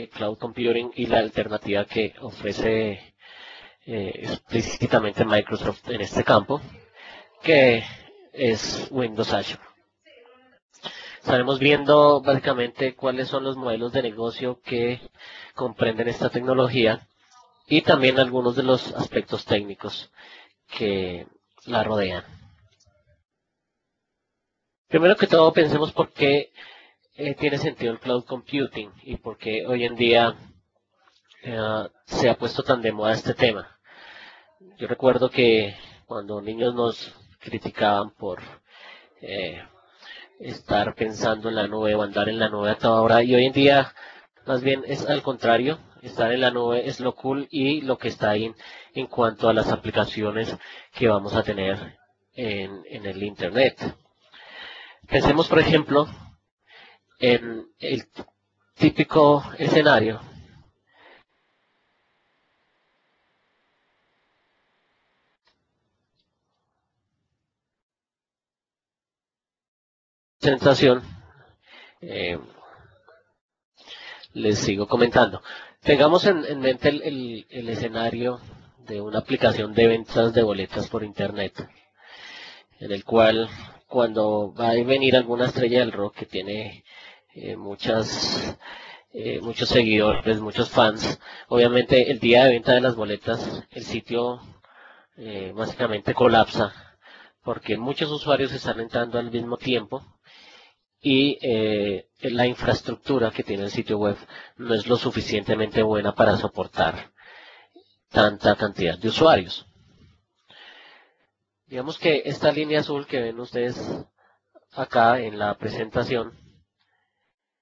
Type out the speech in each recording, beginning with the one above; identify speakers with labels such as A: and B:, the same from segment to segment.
A: cloud computing y la alternativa que ofrece explícitamente Microsoft en este campo, que es Windows Azure. Estaremos viendo básicamente cuáles son los modelos de negocio que comprenden esta tecnología y también algunos de los aspectos técnicos que la rodean. Primero que todo, pensemos por qué tiene sentido el cloud computing y por qué hoy en día se ha puesto tan de moda este tema. Yo recuerdo que cuando niños nos criticaban por estar pensando en la nube o andar en la nube a toda hora, y hoy en día más bien es al contrario, estar en la nube es lo cool y lo que está ahí en cuanto a las aplicaciones que vamos a tener en el Internet. Pensemos, por ejemplo, en el típico escenario presentación. Les sigo comentando. Tengamos en mente el escenario de una aplicación de ventas de boletas por Internet, en el cual cuando va a venir alguna estrella del rock que tiene muchos seguidores, muchos fans, obviamente el día de venta de las boletas el sitio básicamente colapsa porque muchos usuarios están entrando al mismo tiempo y la infraestructura que tiene el sitio web no es lo suficientemente buena para soportar tanta cantidad de usuarios. Digamos que esta línea azul que ven ustedes acá en la presentación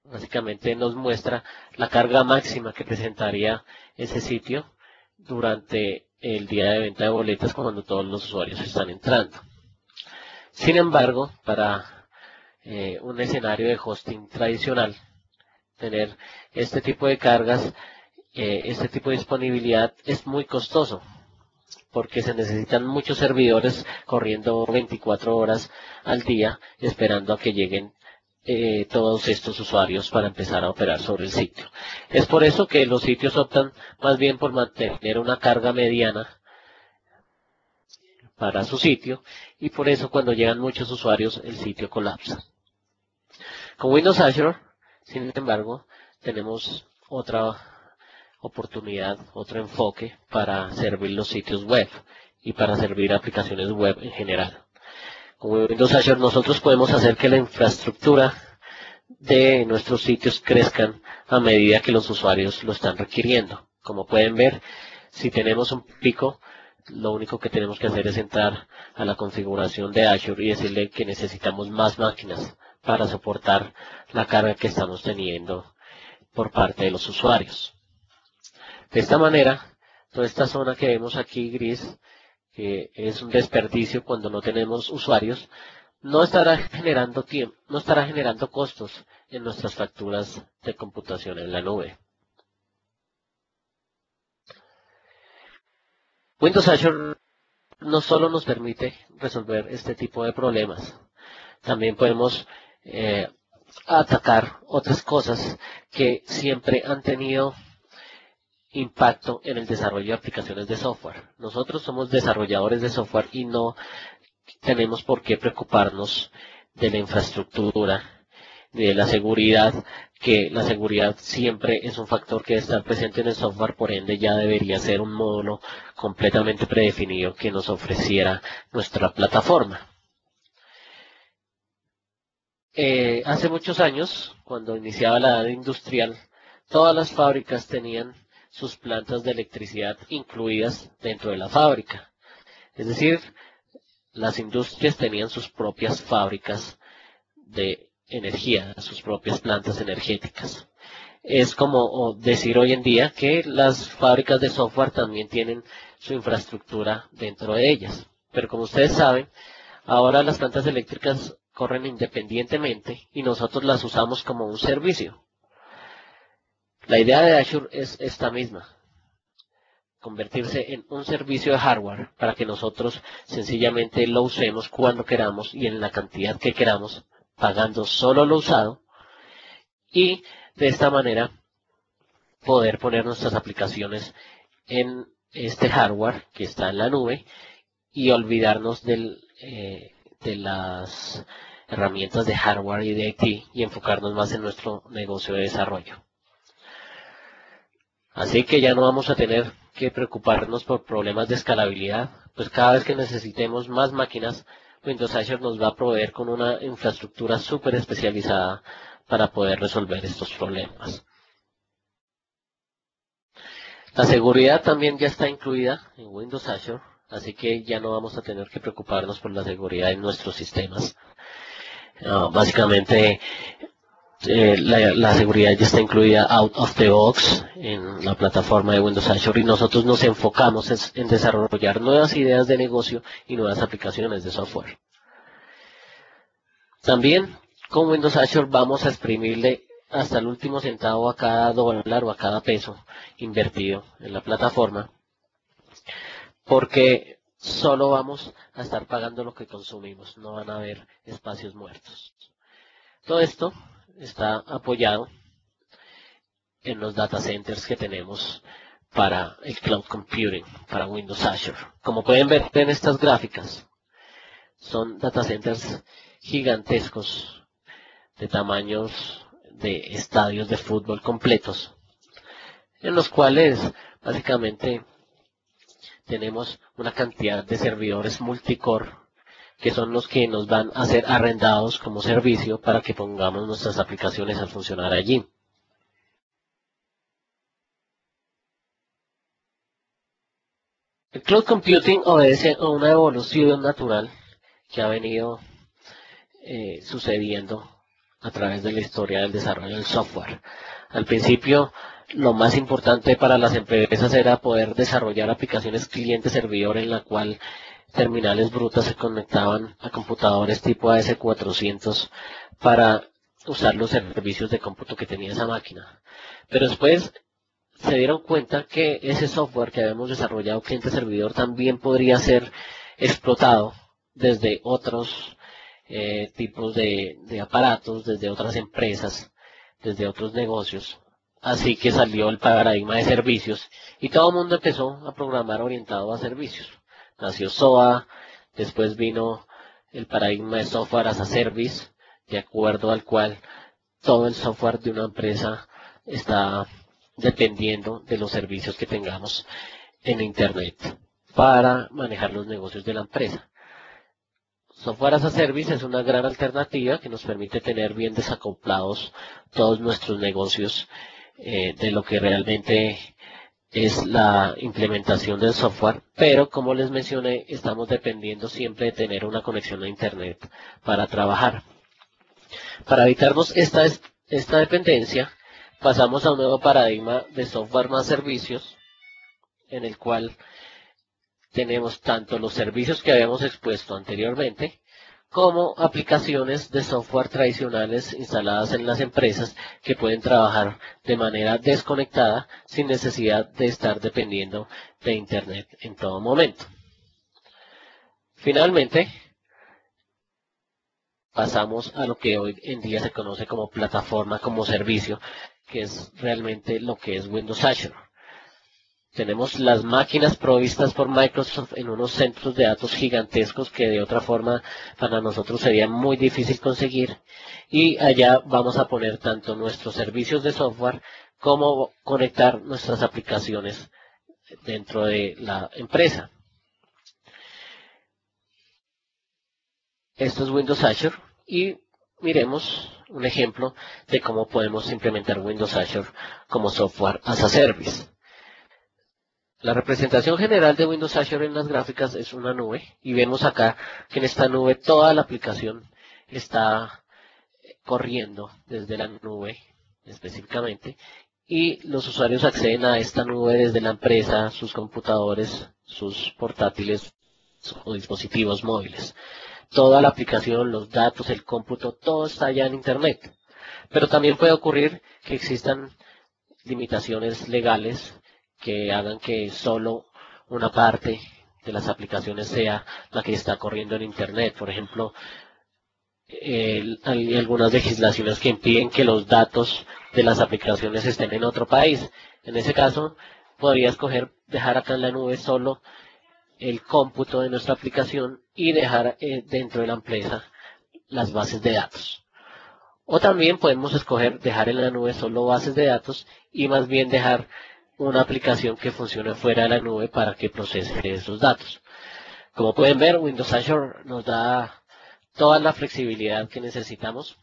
A: básicamente nos muestra la carga máxima que presentaría ese sitio durante el día de venta de boletas cuando todos los usuarios están entrando. Sin embargo, para un escenario de hosting tradicional, tener este tipo de cargas, este tipo de disponibilidad es muy costoso porque se necesitan muchos servidores corriendo 24 horas al día esperando a que lleguen todos estos usuarios para empezar a operar sobre el sitio. Es por eso que los sitios optan más bien por mantener una carga mediana para su sitio y por eso cuando llegan muchos usuarios el sitio colapsa. Con Windows Azure, sin embargo, tenemos otra oportunidad, otro enfoque para servir los sitios web y para servir aplicaciones web en general. Con Windows Azure nosotros podemos hacer que la infraestructura de nuestros sitios crezcan a medida que los usuarios lo están requiriendo. Como pueden ver, si tenemos un pico, lo único que tenemos que hacer es entrar a la configuración de Azure y decirle que necesitamos más máquinas para soportar la carga que estamos teniendo por parte de los usuarios. De esta manera, toda esta zona que vemos aquí gris, que es un desperdicio cuando no tenemos usuarios, no estará generando tiempo, no estará generando costos en nuestras facturas de computación en la nube. Windows Azure no solo nos permite resolver este tipo de problemas, también podemos atacar otras cosas que siempre han tenido impacto en el desarrollo de aplicaciones de software. Nosotros somos desarrolladores de software y no tenemos por qué preocuparnos de la infraestructura, de la seguridad, que la seguridad siempre es un factor que debe estar presente en el software, por ende ya debería ser un módulo completamente predefinido que nos ofreciera nuestra plataforma. Hace muchos años, cuando iniciaba la edad industrial, todas las fábricas tenían sus plantas de electricidad incluidas dentro de la fábrica. Es decir, las industrias tenían sus propias fábricas de energía, sus propias plantas energéticas. Es como decir hoy en día que las fábricas de software también tienen su infraestructura dentro de ellas. Pero como ustedes saben, ahora las plantas eléctricas corren independientemente y nosotros las usamos como un servicio. La idea de Azure es esta misma, convertirse en un servicio de hardware para que nosotros sencillamente lo usemos cuando queramos y en la cantidad que queramos, pagando solo lo usado, y de esta manera poder poner nuestras aplicaciones en este hardware que está en la nube y olvidarnos de las herramientas de hardware y de IT y enfocarnos más en nuestro negocio de desarrollo. Así que ya no vamos a tener que preocuparnos por problemas de escalabilidad, pues cada vez que necesitemos más máquinas, Windows Azure nos va a proveer con una infraestructura súper especializada para poder resolver estos problemas. La seguridad también ya está incluida en Windows Azure, así que ya no vamos a tener que preocuparnos por la seguridad en nuestros sistemas. Básicamente, la seguridad ya está incluida out of the box en la plataforma de Windows Azure y nosotros nos enfocamos en desarrollar nuevas ideas de negocio y nuevas aplicaciones de software. También con Windows Azure vamos a exprimirle hasta el último centavo a cada dólar o a cada peso invertido en la plataforma, porque solo vamos a estar pagando lo que consumimos, no van a haber espacios muertos. Todo esto está apoyado en los data centers que tenemos para el cloud computing, para Windows Azure. Como pueden ver en estas gráficas, son data centers gigantescos de tamaños de estadios de fútbol completos, en los cuales básicamente tenemos una cantidad de servidores multicore que son los que nos van a ser arrendados como servicio para que pongamos nuestras aplicaciones a funcionar allí. El cloud computing obedece a una evolución natural que ha venido sucediendo a través de la historia del desarrollo del software. Al principio, lo más importante para las empresas era poder desarrollar aplicaciones cliente-servidor en la cual terminales brutas se conectaban a computadores tipo AS400 para usar los servicios de cómputo que tenía esa máquina. Pero después se dieron cuenta que ese software que habíamos desarrollado cliente-servidor también podría ser explotado desde otros tipos de aparatos, desde otras empresas, desde otros negocios. Así que salió el paradigma de servicios y todo el mundo empezó a programar orientado a servicios. Nació SOA, después vino el paradigma de software as a service, de acuerdo al cual todo el software de una empresa está dependiendo de los servicios que tengamos en Internet para manejar los negocios de la empresa. Software as a Service es una gran alternativa que nos permite tener bien desacoplados todos nuestros negocios de lo que realmente es la implementación del software, pero como les mencioné, estamos dependiendo siempre de tener una conexión a Internet para trabajar. Para evitarnos esta dependencia, pasamos a un nuevo paradigma de software más servicios, en el cual tenemos tanto los servicios que habíamos expuesto anteriormente, como aplicaciones de software tradicionales instaladas en las empresas que pueden trabajar de manera desconectada sin necesidad de estar dependiendo de Internet en todo momento. Finalmente, pasamos a lo que hoy en día se conoce como plataforma como servicio, que es realmente lo que es Windows Azure. Tenemos las máquinas provistas por Microsoft en unos centros de datos gigantescos que de otra forma para nosotros sería muy difícil conseguir. Y allá vamos a poner tanto nuestros servicios de software como conectar nuestras aplicaciones dentro de la empresa. Esto es Windows Azure y miremos un ejemplo de cómo podemos implementar Windows Azure como software as a service. La representación general de Windows Azure en las gráficas es una nube y vemos acá que en esta nube toda la aplicación está corriendo desde la nube específicamente y los usuarios acceden a esta nube desde la empresa, sus computadores, sus portátiles o dispositivos móviles. Toda la aplicación, los datos, el cómputo, todo está allá en Internet. Pero también puede ocurrir que existan limitaciones legales que hagan que solo una parte de las aplicaciones sea la que está corriendo en Internet. Por ejemplo, hay algunas legislaciones que impiden que los datos de las aplicaciones estén en otro país. En ese caso, podría escoger dejar acá en la nube solo el cómputo de nuestra aplicación y dejar dentro de la empresa las bases de datos. O también podemos escoger dejar en la nube solo bases de datos y más bien dejar una aplicación que funcione fuera de la nube para que procese esos datos. Como pueden ver, Windows Azure nos da toda la flexibilidad que necesitamos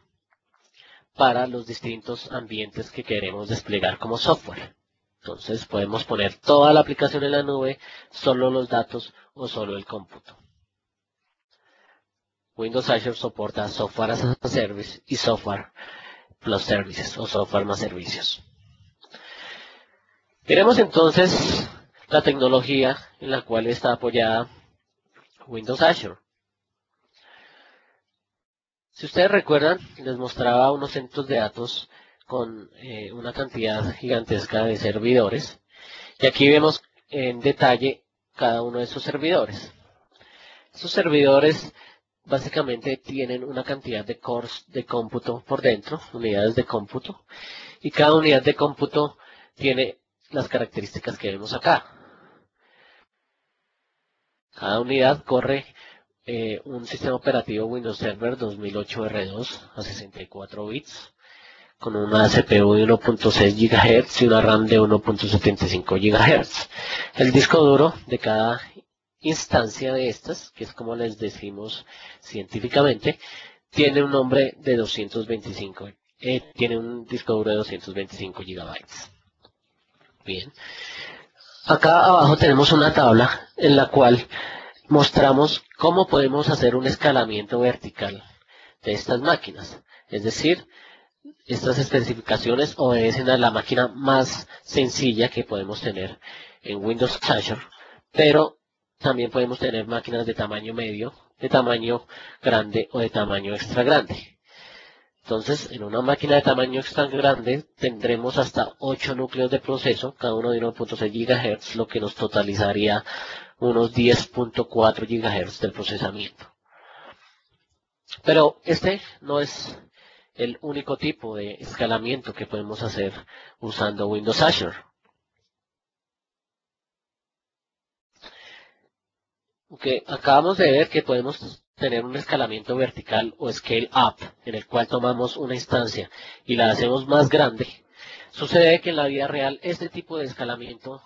A: para los distintos ambientes que queremos desplegar como software. Entonces podemos poner toda la aplicación en la nube, solo los datos o solo el cómputo. Windows Azure soporta Software as a Service y Software Plus Services o Software más servicios. Veremos entonces la tecnología en la cual está apoyada Windows Azure. Si ustedes recuerdan, les mostraba unos centros de datos con una cantidad gigantesca de servidores. Y aquí vemos en detalle cada uno de esos servidores. Esos servidores básicamente tienen una cantidad de cores de cómputo por dentro, unidades de cómputo. Y cada unidad de cómputo tiene las características que vemos acá. Cada unidad corre un sistema operativo Windows Server 2008 R2 a 64 bits con una CPU de 1.6 GHz y una RAM de 1.75 GHz. El disco duro de cada instancia de estas, que es como les decimos científicamente, tiene un nombre de 225, tiene un disco duro de 225 GB. Bien. Acá abajo tenemos una tabla en la cual mostramos cómo podemos hacer un escalamiento vertical de estas máquinas. Es decir, estas especificaciones obedecen a la máquina más sencilla que podemos tener en Windows Azure, pero también podemos tener máquinas de tamaño medio, de tamaño grande o de tamaño extra grande. Entonces, en una máquina de tamaño extra grande tendremos hasta 8 núcleos de proceso, cada uno de 1.6 GHz, lo que nos totalizaría unos 10.4 GHz del procesamiento. Pero este no es el único tipo de escalamiento que podemos hacer usando Windows Azure. Okay, acabamos de ver que podemos tener un escalamiento vertical o scale up, en el cual tomamos una instancia y la hacemos más grande. Sucede que en la vida real este tipo de escalamiento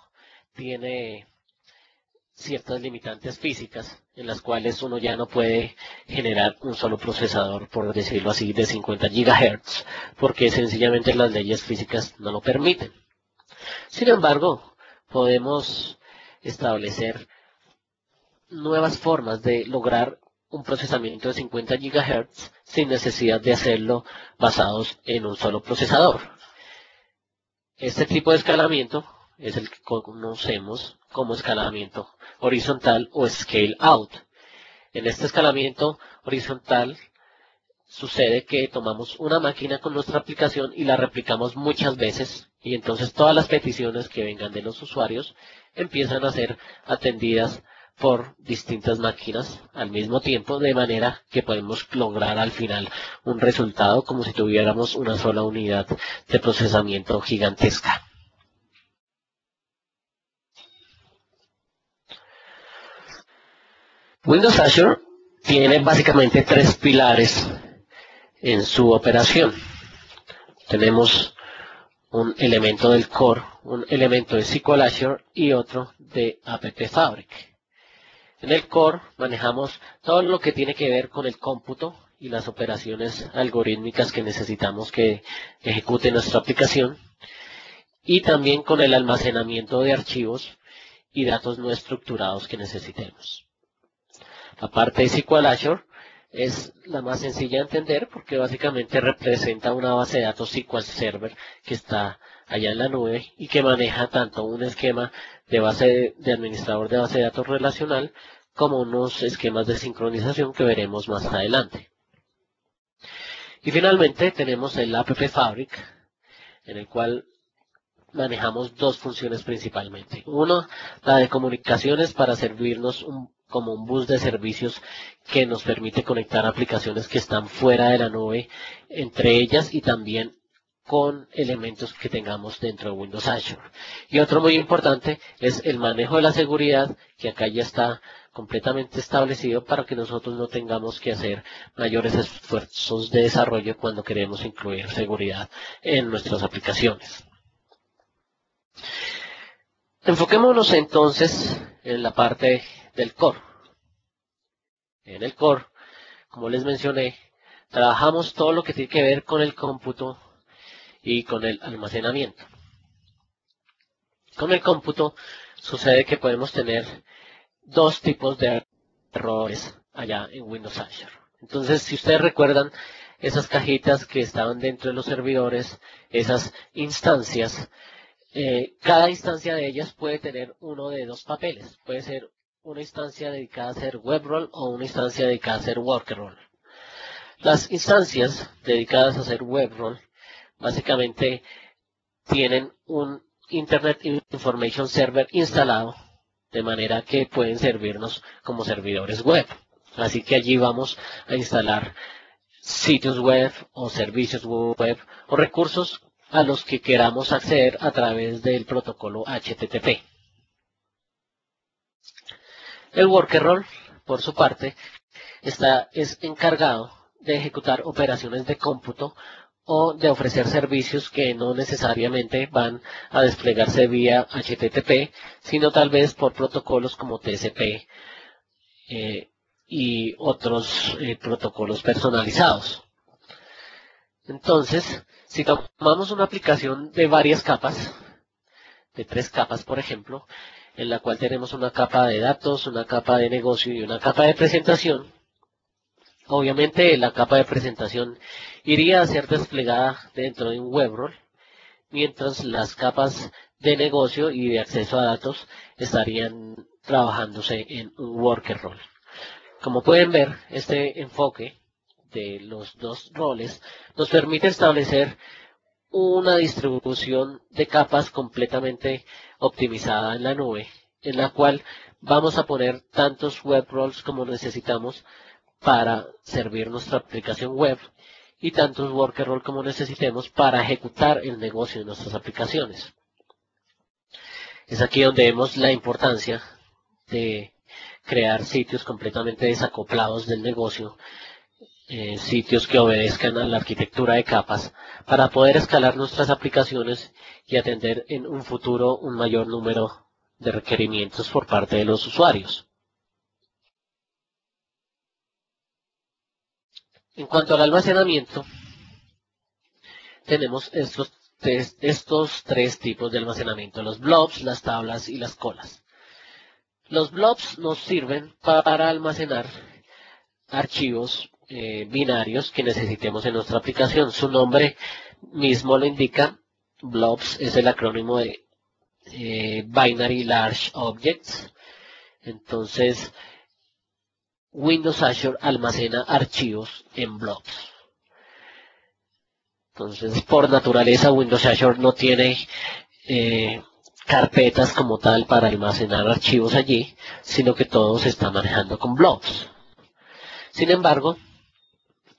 A: tiene ciertas limitantes físicas en las cuales uno ya no puede generar un solo procesador, por decirlo así, de 50 GHz, porque sencillamente las leyes físicas no lo permiten. Sin embargo, podemos establecer nuevas formas de lograr un procesamiento de 50 GHz sin necesidad de hacerlo basados en un solo procesador. Este tipo de escalamiento es el que conocemos como escalamiento horizontal o scale out. En este escalamiento horizontal sucede que tomamos una máquina con nuestra aplicación y la replicamos muchas veces y entonces todas las peticiones que vengan de los usuarios empiezan a ser atendidas por distintas máquinas al mismo tiempo, de manera que podemos lograr al final un resultado como si tuviéramos una sola unidad de procesamiento gigantesca. Windows Azure tiene básicamente tres pilares en su operación. Tenemos un elemento del core, un elemento de SQL Azure y otro de App Fabric. En el core manejamos todo lo que tiene que ver con el cómputo y las operaciones algorítmicas que necesitamos que ejecute nuestra aplicación y también con el almacenamiento de archivos y datos no estructurados que necesitemos. La parte de SQL Azure es la más sencilla de entender porque básicamente representa una base de datos SQL Server que está allá en la nube y que maneja tanto un esquema de administrador de base de datos relacional como unos esquemas de sincronización que veremos más adelante. Y finalmente tenemos el App Fabric, en el cual manejamos dos funciones principalmente. Uno, la de comunicaciones para servirnos como un bus de servicios que nos permite conectar aplicaciones que están fuera de la nube entre ellas y también con elementos que tengamos dentro de Windows Azure. Y otro muy importante es el manejo de la seguridad, que acá ya está completamente establecido para que nosotros no tengamos que hacer mayores esfuerzos de desarrollo cuando queremos incluir seguridad en nuestras aplicaciones. Enfoquémonos entonces en la parte del core. En el core, como les mencioné, trabajamos todo lo que tiene que ver con el cómputo y con el almacenamiento. Con el cómputo sucede que podemos tener dos tipos de errores allá en Windows Azure. Entonces, si ustedes recuerdan esas cajitas que estaban dentro de los servidores, esas instancias, cada instancia de ellas puede tener uno de dos papeles. Puede ser una instancia dedicada a hacer web role o una instancia dedicada a hacer worker role. Las instancias dedicadas a hacer web role básicamente tienen un Internet Information Server instalado, de manera que pueden servirnos como servidores web. Así que allí vamos a instalar sitios web o servicios web o recursos a los que queramos acceder a través del protocolo HTTP. El worker role, por su parte, es encargado de ejecutar operaciones de cómputo o de ofrecer servicios que no necesariamente van a desplegarse vía HTTP, sino tal vez por protocolos como TCP y otros protocolos personalizados. Entonces, si tomamos una aplicación de varias capas, de 3 capas por ejemplo, en la cual tenemos una capa de datos, una capa de negocio y una capa de presentación, obviamente la capa de presentación iría a ser desplegada dentro de un web role, mientras las capas de negocio y de acceso a datos estarían trabajándose en un worker role. Como pueden ver, este enfoque de los dos roles nos permite establecer una distribución de capas completamente optimizada en la nube, en la cual vamos a poner tantos web roles como necesitamos para servir nuestra aplicación web y tantos worker roles como necesitemos para ejecutar el negocio de nuestras aplicaciones. Es aquí donde vemos la importancia de crear sitios completamente desacoplados del negocio, sitios que obedezcan a la arquitectura de capas para poder escalar nuestras aplicaciones y atender en un futuro un mayor número de requerimientos por parte de los usuarios. En cuanto al almacenamiento, tenemos estos tres tipos de almacenamiento: los blobs, las tablas y las colas. Los blobs nos sirven para almacenar archivos binarios que necesitemos en nuestra aplicación. Su nombre mismo lo indica. Blobs es el acrónimo de Binary Large Objects. Entonces, Windows Azure almacena archivos en blobs. Entonces, por naturaleza, Windows Azure no tiene carpetas como tal para almacenar archivos allí, sino que todo se está manejando con blobs. Sin embargo,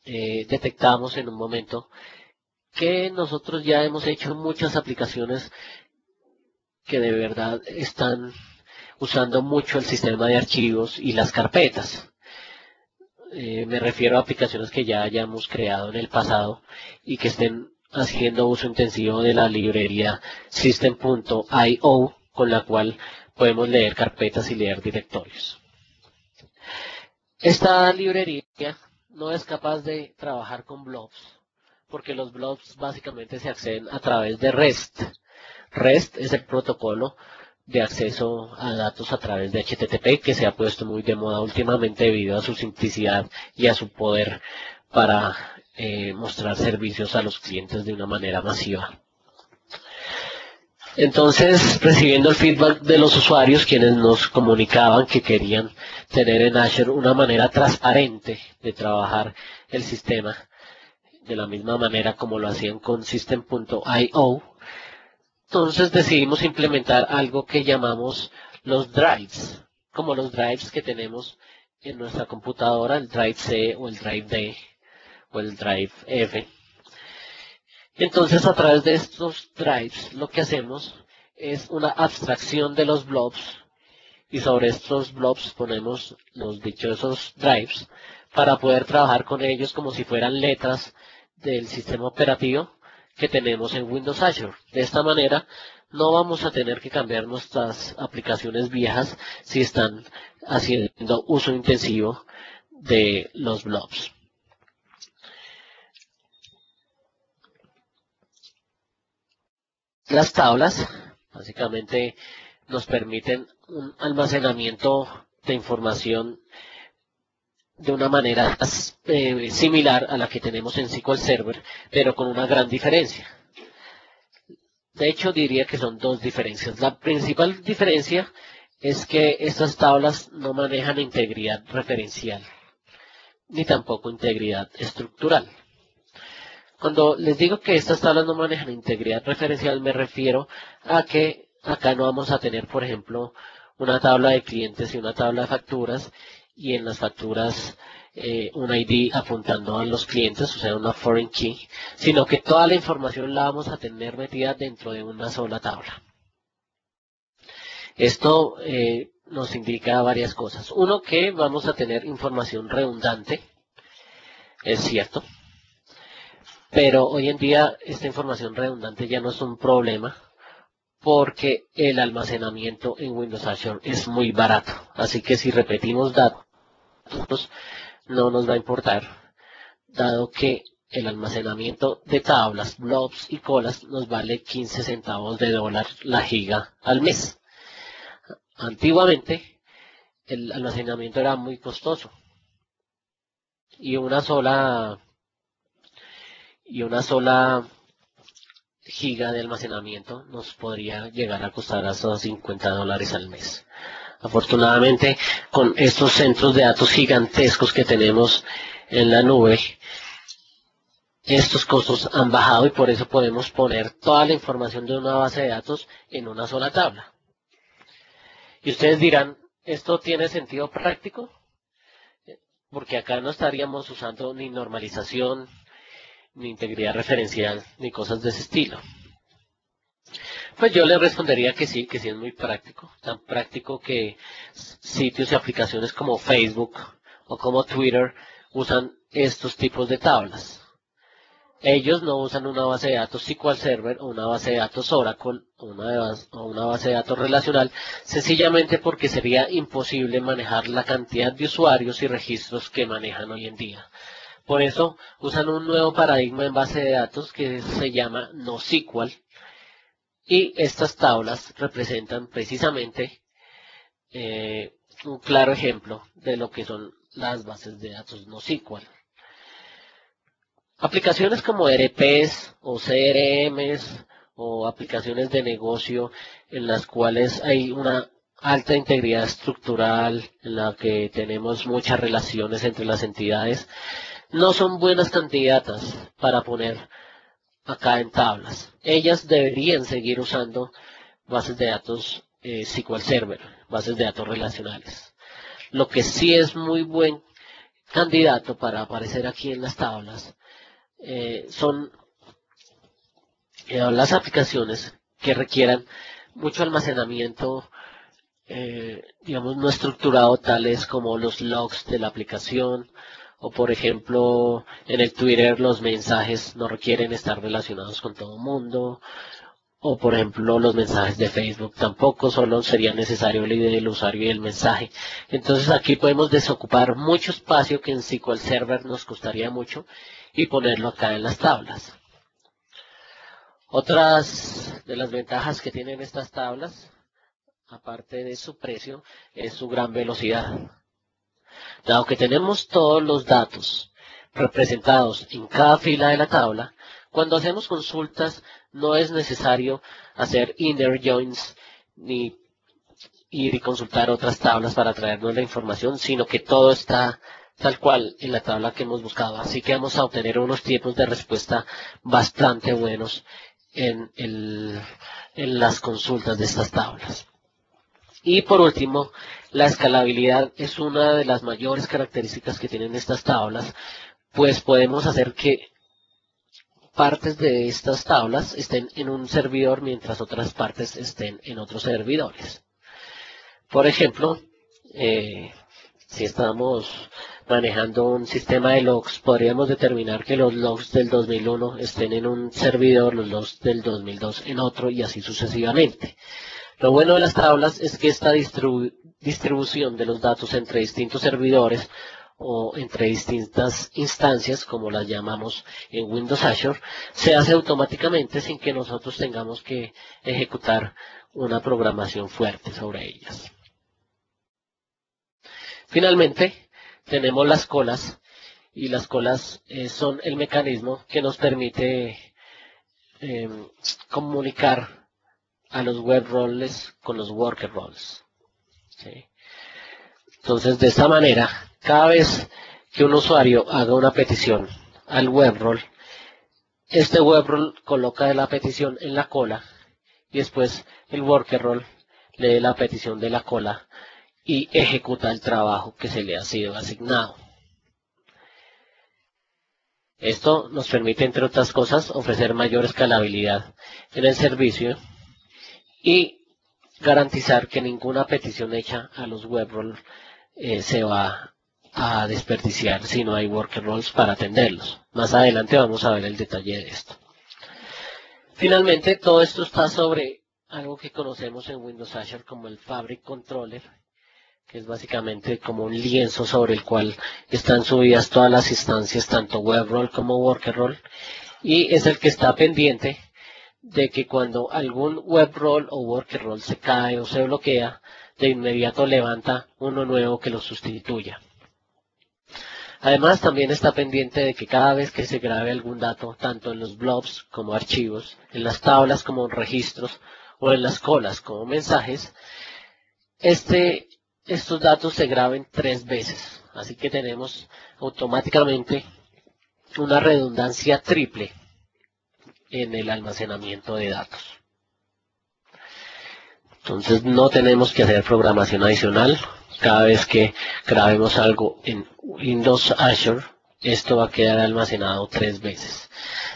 A: detectamos en un momento que nosotros ya hemos hecho muchas aplicaciones que de verdad están usando mucho el sistema de archivos y las carpetas. Me refiero a aplicaciones que ya hayamos creado en el pasado y que estén haciendo uso intensivo de la librería system.io, con la cual podemos leer carpetas y leer directorios. Esta librería no es capaz de trabajar con blobs, porque los blobs básicamente se acceden a través de REST. REST es el protocolo de acceso a datos a través de HTTP, que se ha puesto muy de moda últimamente debido a su simplicidad y a su poder para mostrar servicios a los clientes de una manera masiva. Entonces, recibiendo el feedback de los usuarios, quienes nos comunicaban que querían tener en Azure una manera transparente de trabajar el sistema, de la misma manera como lo hacían con System.io, entonces decidimos implementar algo que llamamos los drives, como los drives que tenemos en nuestra computadora, el drive C o el drive D o el drive F. Entonces, a través de estos drives, lo que hacemos es una abstracción de los blobs y sobre estos blobs ponemos los dichosos drives para poder trabajar con ellos como si fueran letras del sistema operativo que tenemos en Windows Azure. De esta manera, no vamos a tener que cambiar nuestras aplicaciones viejas si están haciendo uso intensivo de los blobs. Las tablas básicamente nos permiten un almacenamiento de información de una manera similar a la que tenemos en SQL Server, pero con una gran diferencia. De hecho, diría que son dos diferencias. La principal diferencia es que estas tablas no manejan integridad referencial, ni tampoco integridad estructural. Cuando les digo que estas tablas no manejan integridad referencial, me refiero a que acá no vamos a tener, por ejemplo, una tabla de clientes y una tabla de facturas, y en las facturas un ID apuntando a los clientes, o sea, una foreign key, sino que toda la información la vamos a tener metida dentro de una sola tabla. Esto nos indica varias cosas. Uno, que vamos a tener información redundante, es cierto, pero hoy en día esta información redundante ya no es un problema porque el almacenamiento en Windows Azure es muy barato. Así que si repetimos datos, no nos va a importar, dado que el almacenamiento de tablas, blobs y colas nos vale 15 centavos de dólar la giga al mes. Antiguamente el almacenamiento era muy costoso y una sola giga de almacenamiento nos podría llegar a costar hasta 50 dólares al mes. Afortunadamente, con estos centros de datos gigantescos que tenemos en la nube, estos costos han bajado y por eso podemos poner toda la información de una base de datos en una sola tabla. Y ustedes dirán, ¿esto tiene sentido práctico? Porque acá no estaríamos usando ni normalización, ni integridad referencial, ni cosas de ese estilo. Pues yo le respondería que sí es muy práctico, tan práctico que sitios y aplicaciones como Facebook o como Twitter usan estos tipos de tablas. Ellos no usan una base de datos SQL Server o una base de datos Oracle o una base de datos relacional, sencillamente porque sería imposible manejar la cantidad de usuarios y registros que manejan hoy en día. Por eso usan un nuevo paradigma en base de datos que se llama NoSQL, y estas tablas representan precisamente un claro ejemplo de lo que son las bases de datos NoSQL. Aplicaciones como ERPs o CRMs o aplicaciones de negocio en las cuales hay una alta integridad estructural, en la que tenemos muchas relaciones entre las entidades, no son buenas candidatas para poner acá en tablas. Ellas deberían seguir usando bases de datos SQL Server, bases de datos relacionales. Lo que sí es muy buen candidato para aparecer aquí en las tablas son las aplicaciones que requieran mucho almacenamiento, digamos, no estructurado, tales como los logs de la aplicación, o por ejemplo, en el Twitter los mensajes no requieren estar relacionados con todo el mundo, o por ejemplo los mensajes de Facebook tampoco, solo sería necesario el ID del usuario y el mensaje. Entonces aquí podemos desocupar mucho espacio que en SQL Server nos costaría mucho y ponerlo acá en las tablas. Otras de las ventajas que tienen estas tablas, aparte de su precio, es su gran velocidad. Dado que tenemos todos los datos representados en cada fila de la tabla, cuando hacemos consultas no es necesario hacer inner joins ni ir y consultar otras tablas para traernos la información, sino que todo está tal cual en la tabla que hemos buscado. Así que vamos a obtener unos tiempos de respuesta bastante buenos en las consultas de estas tablas. Y por último, la escalabilidad es una de las mayores características que tienen estas tablas, pues podemos hacer que partes de estas tablas estén en un servidor mientras otras partes estén en otros servidores. Por ejemplo, si estamos manejando un sistema de logs, podríamos determinar que los logs del 2001 estén en un servidor, los logs del 2002 en otro y así sucesivamente. Lo bueno de las tablas es que esta distribución de los datos entre distintos servidores o entre distintas instancias, como las llamamos en Windows Azure, se hace automáticamente sin que nosotros tengamos que ejecutar una programación fuerte sobre ellas. Finalmente, tenemos las colas, y las colas son el mecanismo que nos permite comunicar a los web roles con los worker roles. ¿Sí? Entonces, de esta manera, cada vez que un usuario haga una petición al web role, este web role coloca la petición en la cola y después el worker role lee la petición de la cola y ejecuta el trabajo que se le ha sido asignado. Esto nos permite, entre otras cosas, ofrecer mayor escalabilidad en el servicio y garantizar que ninguna petición hecha a los web roles se va a desperdiciar si no hay worker roles para atenderlos. Más adelante vamos a ver el detalle de esto. Finalmente, todo esto está sobre algo que conocemos en Windows Azure como el Fabric Controller, que es básicamente como un lienzo sobre el cual están subidas todas las instancias, tanto web role como worker role, y es el que está pendiente de que cuando algún web role o worker role se cae o se bloquea, de inmediato levanta uno nuevo que lo sustituya. Además, también está pendiente de que cada vez que se grabe algún dato, tanto en los blobs como archivos, en las tablas como registros o en las colas como mensajes, estos datos se graben 3 veces. Así que tenemos automáticamente una redundancia triple en el almacenamiento de datos. Entonces no tenemos que hacer programación adicional. Cada vez que grabemos algo en Windows Azure, esto va a quedar almacenado 3 veces.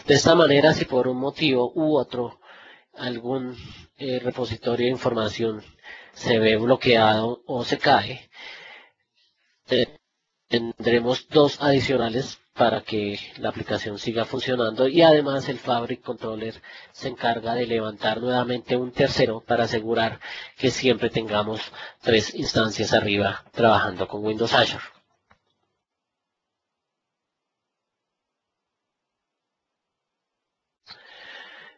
A: De esta manera, si por un motivo u otro algún repositorio de información se ve bloqueado o se cae, tendremos 2 adicionales para que la aplicación siga funcionando, y además el Fabric Controller se encarga de levantar nuevamente un tercero para asegurar que siempre tengamos 3 instancias arriba trabajando con Windows Azure.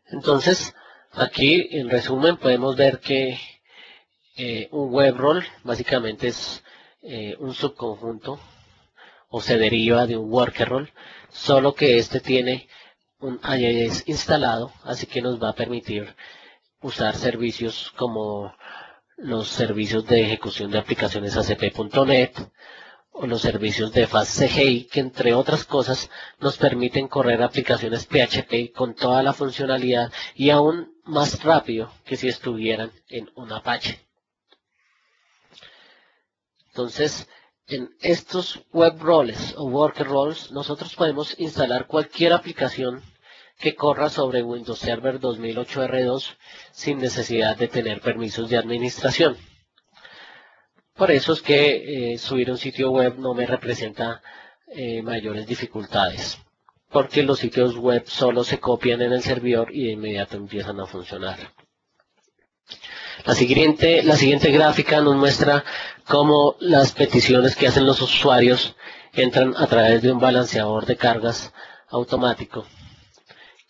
A: Entonces, aquí en resumen podemos ver que un web role básicamente es un subconjunto o se deriva de un worker role, solo que este tiene un IIS instalado, así que nos va a permitir usar servicios como los servicios de ejecución de aplicaciones ASP.NET o los servicios de FastCGI, que entre otras cosas nos permiten correr aplicaciones PHP con toda la funcionalidad y aún más rápido que si estuvieran en un Apache. Entonces, en estos web roles o worker roles, nosotros podemos instalar cualquier aplicación que corra sobre Windows Server 2008 R2 sin necesidad de tener permisos de administración. Por eso es que subir un sitio web no me representa mayores dificultades, porque los sitios web solo se copian en el servidor y de inmediato empiezan a funcionar. La siguiente gráfica nos muestra cómo las peticiones que hacen los usuarios entran a través de un balanceador de cargas automático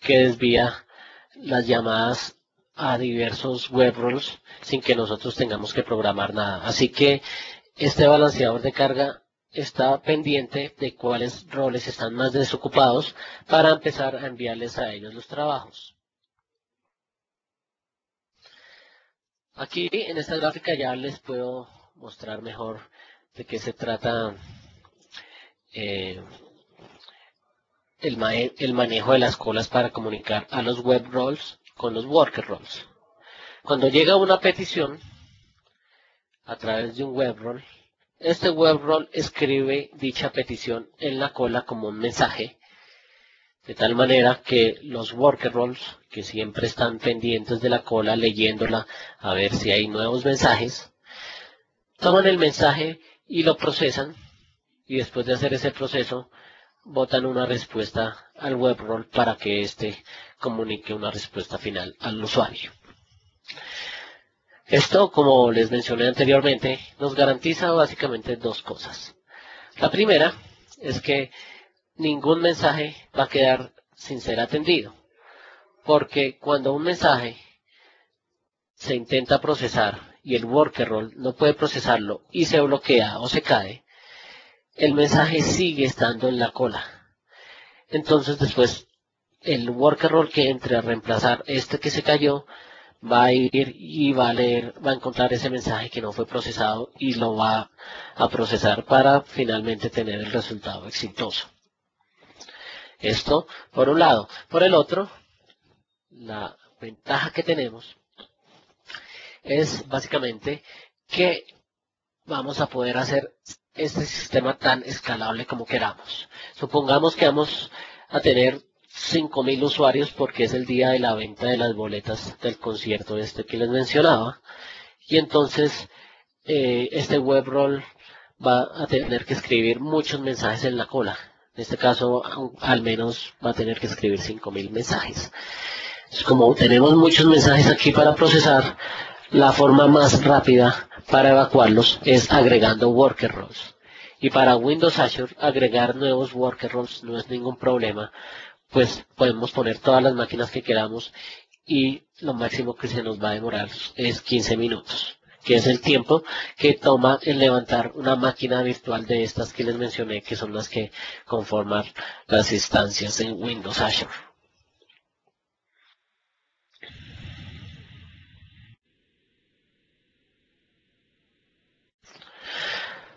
A: que desvía las llamadas a diversos web roles sin que nosotros tengamos que programar nada. Así que este balanceador de carga está pendiente de cuáles roles están más desocupados para empezar a enviarles a ellos los trabajos. Aquí en esta gráfica ya les puedo mostrar mejor de qué se trata el manejo de las colas para comunicar a los web roles con los worker roles. Cuando llega una petición a través de un web role, este web role escribe dicha petición en la cola como un mensaje de tal manera que los worker roles, que siempre están pendientes de la cola leyéndola a ver si hay nuevos mensajes, toman el mensaje y lo procesan, y después de hacer ese proceso botan una respuesta al web role para que éste comunique una respuesta final al usuario. Esto, como les mencioné anteriormente, nos garantiza básicamente dos cosas. La primera es que ningún mensaje va a quedar sin ser atendido, porque cuando un mensaje se intenta procesar y el worker role no puede procesarlo y se bloquea o se cae, el mensaje sigue estando en la cola. Entonces después el worker role que entre a reemplazar este que se cayó va a ir y va a leer, va a encontrar ese mensaje que no fue procesado y lo va a procesar para finalmente tener el resultado exitoso. Esto por un lado. Por el otro, la ventaja que tenemos es básicamente que vamos a poder hacer este sistema tan escalable como queramos. Supongamos que vamos a tener 5.000 usuarios porque es el día de la venta de las boletas del concierto este que les mencionaba. Y entonces este web role va a tener que escribir muchos mensajes en la cola. En este caso, al menos va a tener que escribir 5.000 mensajes. Como tenemos muchos mensajes aquí para procesar, la forma más rápida para evacuarlos es agregando worker roles. Y para Windows Azure, agregar nuevos worker roles no es ningún problema, pues podemos poner todas las máquinas que queramos y lo máximo que se nos va a demorar es 15 minutos, que es el tiempo que toma en levantar una máquina virtual de estas que les mencioné, que son las que conforman las instancias en Windows Azure.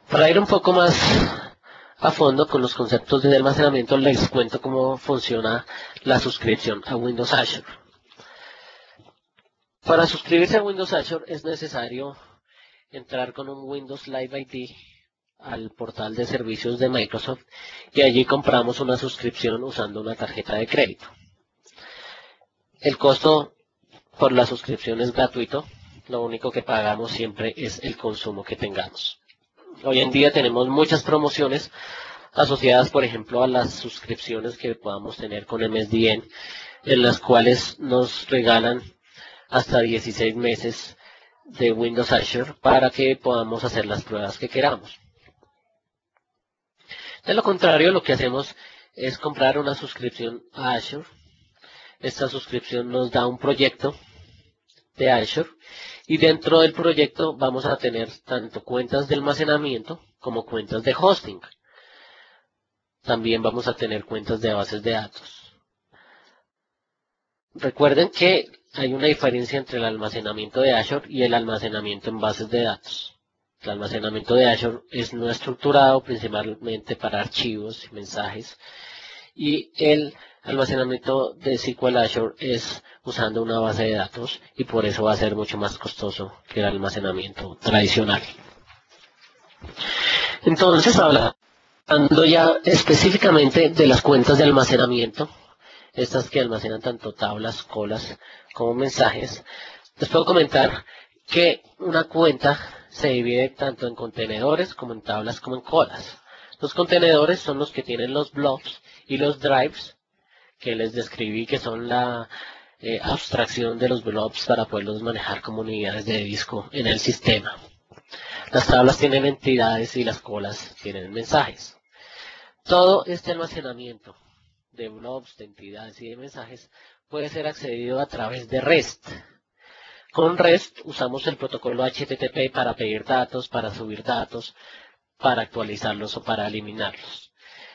A: Para ir un poco más a fondo con los conceptos de almacenamiento, les cuento cómo funciona la suscripción a Windows Azure. Para suscribirse a Windows Azure es necesario entrar con un Windows Live ID al portal de servicios de Microsoft y allí compramos una suscripción usando una tarjeta de crédito. El costo por la suscripción es gratuito, lo único que pagamos siempre es el consumo que tengamos. Hoy en día tenemos muchas promociones asociadas, por ejemplo, a las suscripciones que podamos tener con MSDN, en las cuales nos regalan hasta 16 meses de Windows Azure para que podamos hacer las pruebas que queramos. De lo contrario, lo que hacemos es comprar una suscripción a Azure. Esta suscripción nos da un proyecto de Azure y dentro del proyecto vamos a tener tanto cuentas de almacenamiento como cuentas de hosting. También vamos a tener cuentas de bases de datos. Recuerden que hay una diferencia entre el almacenamiento de Azure y el almacenamiento en bases de datos. El almacenamiento de Azure es no estructurado, principalmente para archivos y mensajes, y el almacenamiento de SQL Azure es usando una base de datos y por eso va a ser mucho más costoso que el almacenamiento tradicional. Entonces, hablando ya específicamente de las cuentas de almacenamiento, estas que almacenan tanto tablas, colas como mensajes, les puedo comentar que una cuenta se divide tanto en contenedores como en tablas como en colas. Los contenedores son los que tienen los blobs y los drives que les describí, que son la abstracción de los blobs para poderlos manejar como unidades de disco en el sistema. Las tablas tienen entidades y las colas tienen mensajes. Todo este almacenamiento de blobs, de entidades y de mensajes puede ser accedido a través de REST. Con REST usamos el protocolo HTTP para pedir datos, para subir datos, para actualizarlos o para eliminarlos.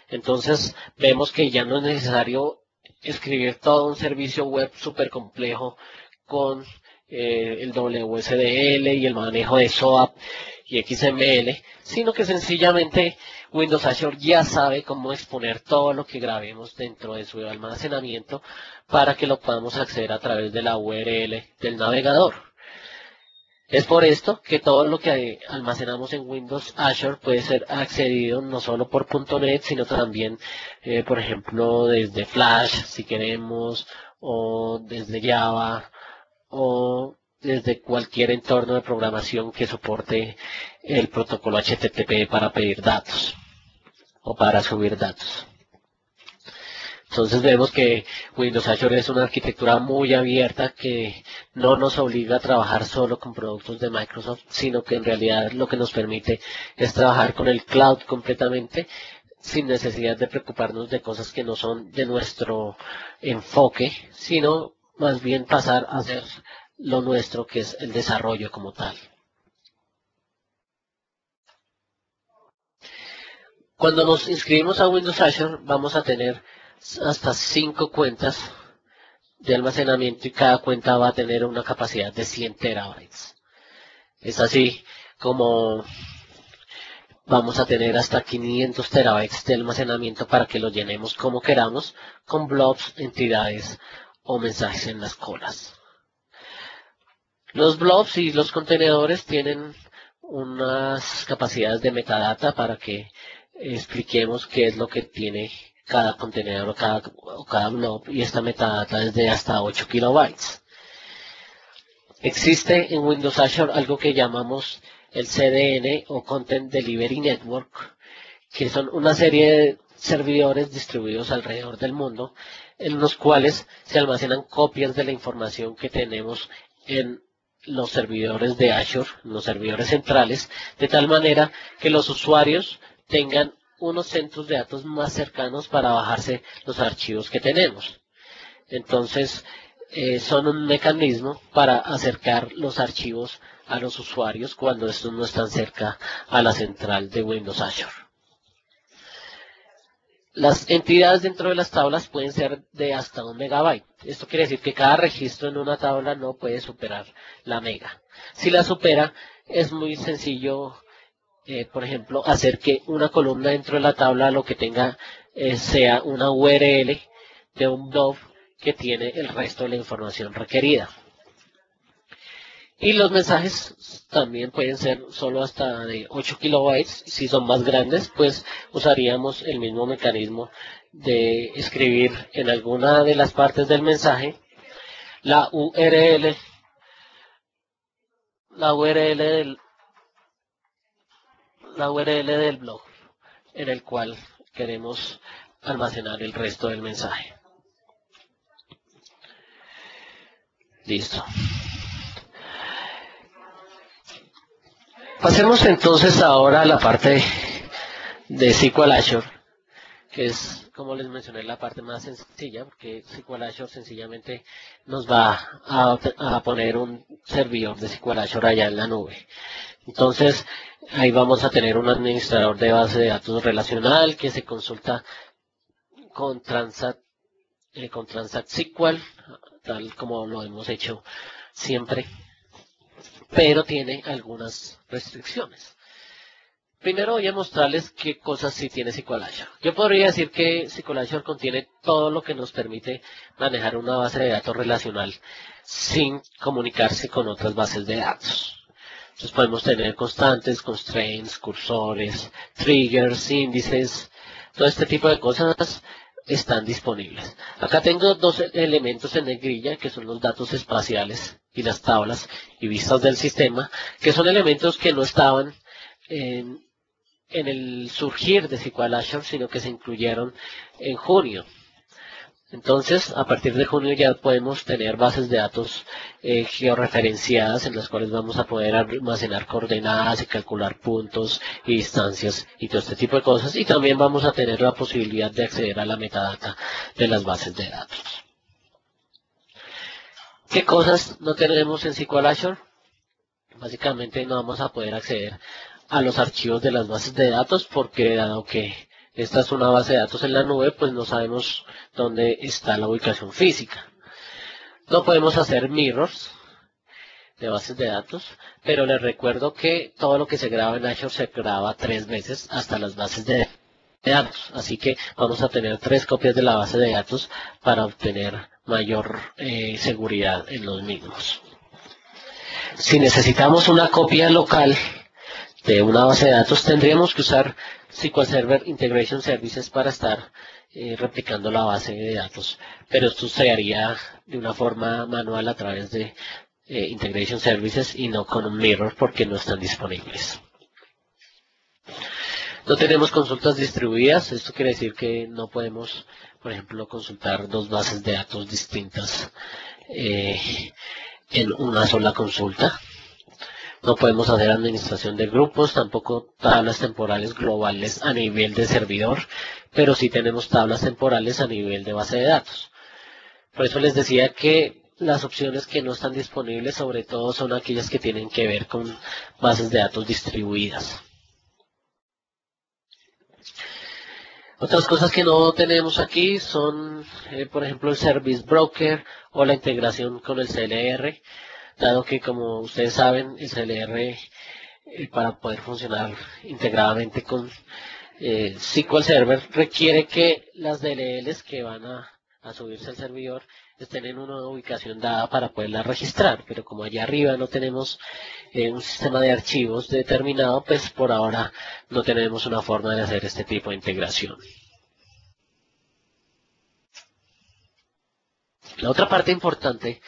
A: Entonces vemos que ya no es necesario escribir todo un servicio web súper complejo con el WSDL y el manejo de SOAP y XML, sino que sencillamente Windows Azure ya sabe cómo exponer todo lo que grabemos dentro de su almacenamiento para que lo podamos acceder a través de la URL del navegador. Es por esto que todo lo que almacenamos en Windows Azure puede ser accedido no solo por .NET, sino también, por ejemplo, desde Flash, si queremos, o desde Java, o desde cualquier entorno de programación que soporte el protocolo HTTP para pedir datos o para subir datos. Entonces vemos que Windows Azure es una arquitectura muy abierta que no nos obliga a trabajar solo con productos de Microsoft, sino que en realidad lo que nos permite es trabajar con el cloud completamente sin necesidad de preocuparnos de cosas que no son de nuestro enfoque, sino más bien pasar a hacer lo nuestro, que es el desarrollo como tal. Cuando nos inscribimos a Windows Azure, vamos a tener hasta 5 cuentas de almacenamiento y cada cuenta va a tener una capacidad de 100 terabytes. Es así como vamos a tener hasta 500 terabytes de almacenamiento para que lo llenemos como queramos con blobs, entidades o mensajes en las colas. Los blobs y los contenedores tienen unas capacidades de metadata para que expliquemos qué es lo que tiene cada contenedor o cada blob, y esta metadata es de hasta 8 kilobytes. Existe en Windows Azure algo que llamamos el CDN o Content Delivery Network, que son una serie de servidores distribuidos alrededor del mundo en los cuales se almacenan copias de la información que tenemos en los servidores de Azure, los servidores centrales, de tal manera que los usuarios tengan unos centros de datos más cercanos para bajarse los archivos que tenemos. Entonces, son un mecanismo para acercar los archivos a los usuarios cuando estos no están cerca a la central de Windows Azure. Las entidades dentro de las tablas pueden ser de hasta 1 megabyte. Esto quiere decir que cada registro en una tabla no puede superar la mega. Si la supera, es muy sencillo, por ejemplo, hacer que una columna dentro de la tabla lo que tenga sea una URL de un blob que tiene el resto de la información requerida. Y los mensajes también pueden ser solo hasta de 8 kilobytes. Si son más grandes, pues usaríamos el mismo mecanismo de escribir en alguna de las partes del mensaje la URL del blog en el cual queremos almacenar el resto del mensaje. Listo. Pasemos entonces ahora a la parte de SQL Azure, que es, como les mencioné, la parte más sencilla, porque SQL Azure sencillamente nos va a poner un servidor de SQL Azure allá en la nube. Entonces, ahí vamos a tener un administrador de base de datos relacional que se consulta con Transact SQL, tal como lo hemos hecho siempre, pero tiene algunas restricciones. Primero voy a mostrarles qué cosas sí tiene SQL Azure. Yo podría decir que SQL Azure contiene todo lo que nos permite manejar una base de datos relacional sin comunicarse con otras bases de datos. Entonces podemos tener constantes, constraints, cursores, triggers, índices, todo este tipo de cosas están disponibles. Acá tengo dos elementos en negrilla que son los datos espaciales y las tablas y vistas del sistema, que son elementos que no estaban en el surgir de SQL Azure, sino que se incluyeron en junio. Entonces, a partir de junio ya podemos tener bases de datos georreferenciadas en las cuales vamos a poder almacenar coordenadas y calcular puntos y distancias y todo este tipo de cosas. Y también vamos a tener la posibilidad de acceder a la metadata de las bases de datos. ¿Qué cosas no tenemos en SQL Azure? Básicamente no vamos a poder acceder a los archivos de las bases de datos porque dado que esta es una base de datos en la nube, pues no sabemos dónde está la ubicación física. No podemos hacer mirrors de bases de datos, pero les recuerdo que todo lo que se graba en Azure se graba 3 veces hasta las bases de datos. Así que vamos a tener 3 copias de la base de datos para obtener mayor seguridad en los mismos. Si necesitamos una copia local de una base de datos, tendríamos que usar SQL Server Integration Services para estar replicando la base de datos, pero esto se haría de una forma manual a través de Integration Services y no con un mirror porque no están disponibles. No tenemos consultas distribuidas, esto quiere decir que no podemos, por ejemplo, consultar dos bases de datos distintas en una sola consulta. No podemos hacer administración de grupos, tampoco tablas temporales globales a nivel de servidor, pero sí tenemos tablas temporales a nivel de base de datos. Por eso les decía que las opciones que no están disponibles sobre todo son aquellas que tienen que ver con bases de datos distribuidas. Otras cosas que no tenemos aquí son, por ejemplo, el Service Broker o la integración con el CLR, dado que, como ustedes saben, el CLR, para poder funcionar integradamente con SQL Server, requiere que las DLLs que van a subirse al servidor estén en una ubicación dada para poderlas registrar, pero como allá arriba no tenemos un sistema de archivos determinado, pues por ahora no tenemos una forma de hacer este tipo de integración. La otra parte importante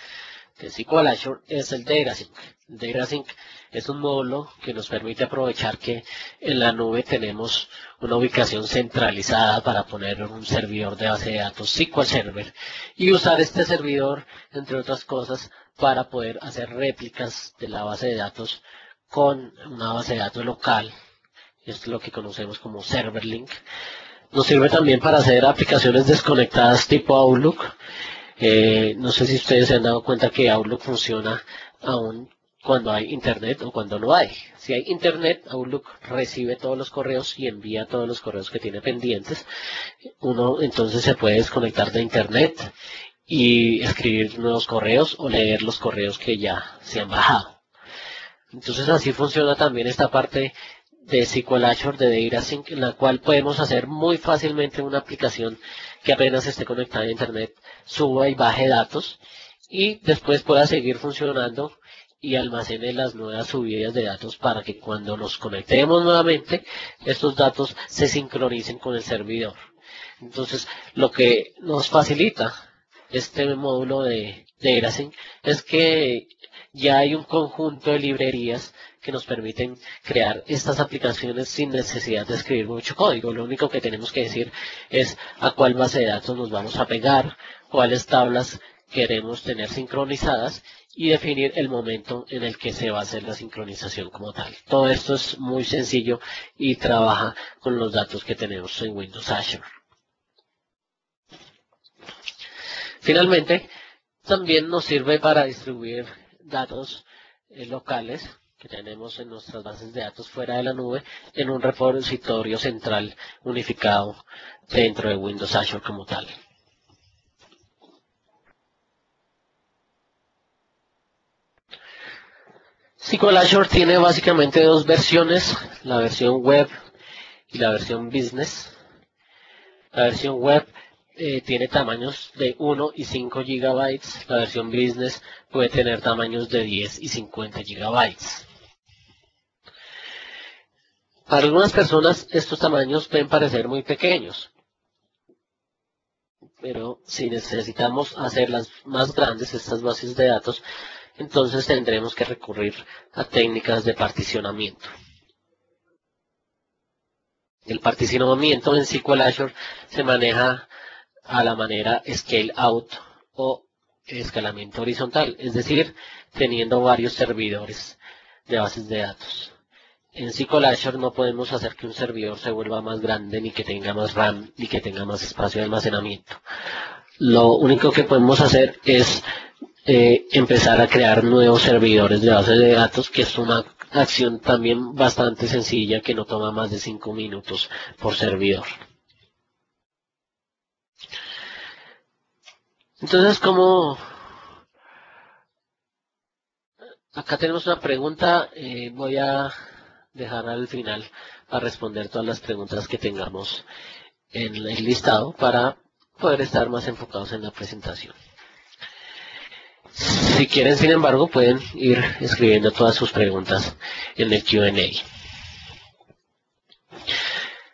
A: de SQL Azure es el DataSync. DataSync es un módulo que nos permite aprovechar que en la nube tenemos una ubicación centralizada para poner un servidor de base de datos SQL Server y usar este servidor, entre otras cosas, para poder hacer réplicas de la base de datos con una base de datos local. Esto es lo que conocemos como Server Link. Nos sirve también para hacer aplicaciones desconectadas tipo Outlook. No sé si ustedes se han dado cuenta que Outlook funciona aún cuando hay internet o cuando no hay. Si hay internet, Outlook recibe todos los correos y envía todos los correos que tiene pendientes. Uno entonces se puede desconectar de internet y escribir nuevos correos o leer los correos que ya se han bajado. Entonces así funciona también esta parte de SQL Azure de DataSync, en la cual podemos hacer muy fácilmente una aplicación que apenas esté conectada a internet, suba y baje datos y después pueda seguir funcionando y almacene las nuevas subidas de datos para que cuando nos conectemos nuevamente estos datos se sincronicen con el servidor. Entonces lo que nos facilita este módulo de DataSync es que ya hay un conjunto de librerías que nos permiten crear estas aplicaciones sin necesidad de escribir mucho código. Lo único que tenemos que decir es a cuál base de datos nos vamos a pegar, cuáles tablas queremos tener sincronizadas y definir el momento en el que se va a hacer la sincronización como tal. Todo esto es muy sencillo y trabaja con los datos que tenemos en Windows Azure. Finalmente, también nos sirve para distribuir datos locales que tenemos en nuestras bases de datos fuera de la nube en un repositorio central unificado dentro de Windows Azure como tal. SQL Azure tiene básicamente dos versiones, la versión web y la versión business. La versión web tiene tamaños de 1 y 5 GB, la versión business puede tener tamaños de 10 y 50 GB. Para algunas personas estos tamaños pueden parecer muy pequeños, pero si necesitamos hacerlas más grandes, estas bases de datos, entonces tendremos que recurrir a técnicas de particionamiento. El particionamiento en SQL Azure se maneja a la manera scale out o escalamiento horizontal, es decir, teniendo varios servidores de bases de datos. En SQL Azure no podemos hacer que un servidor se vuelva más grande, ni que tenga más RAM, ni que tenga más espacio de almacenamiento. Lo único que podemos hacer es empezar a crear nuevos servidores de bases de datos, que es una acción también bastante sencilla que no toma más de 5 minutos por servidor. Entonces, como acá tenemos una pregunta, voy a dejar al final para responder todas las preguntas que tengamos en el listado para poder estar más enfocados en la presentación. Si quieren, sin embargo, pueden ir escribiendo todas sus preguntas en el Q&A.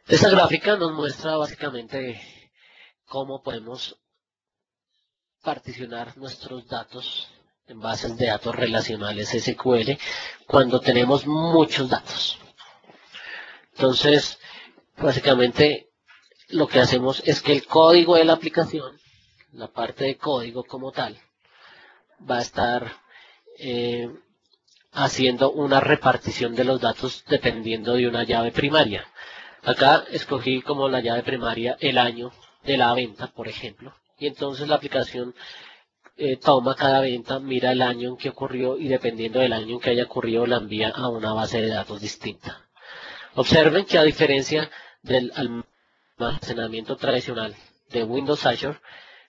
A: Esta gráfica nos muestra básicamente cómo podemos particionar nuestros datos en bases de datos relacionales SQL cuando tenemos muchos datos. Entonces, básicamente lo que hacemos es que el código de la aplicación, la parte de código como tal, va a estar haciendo una repartición de los datos dependiendo de una llave primaria. Acá escogí como la llave primaria el año de la venta, por ejemplo, y entonces la aplicación toma cada venta, mira el año en que ocurrió y dependiendo del año en que haya ocurrido la envía a una base de datos distinta. Observen que a diferencia del almacenamiento tradicional de Windows Azure,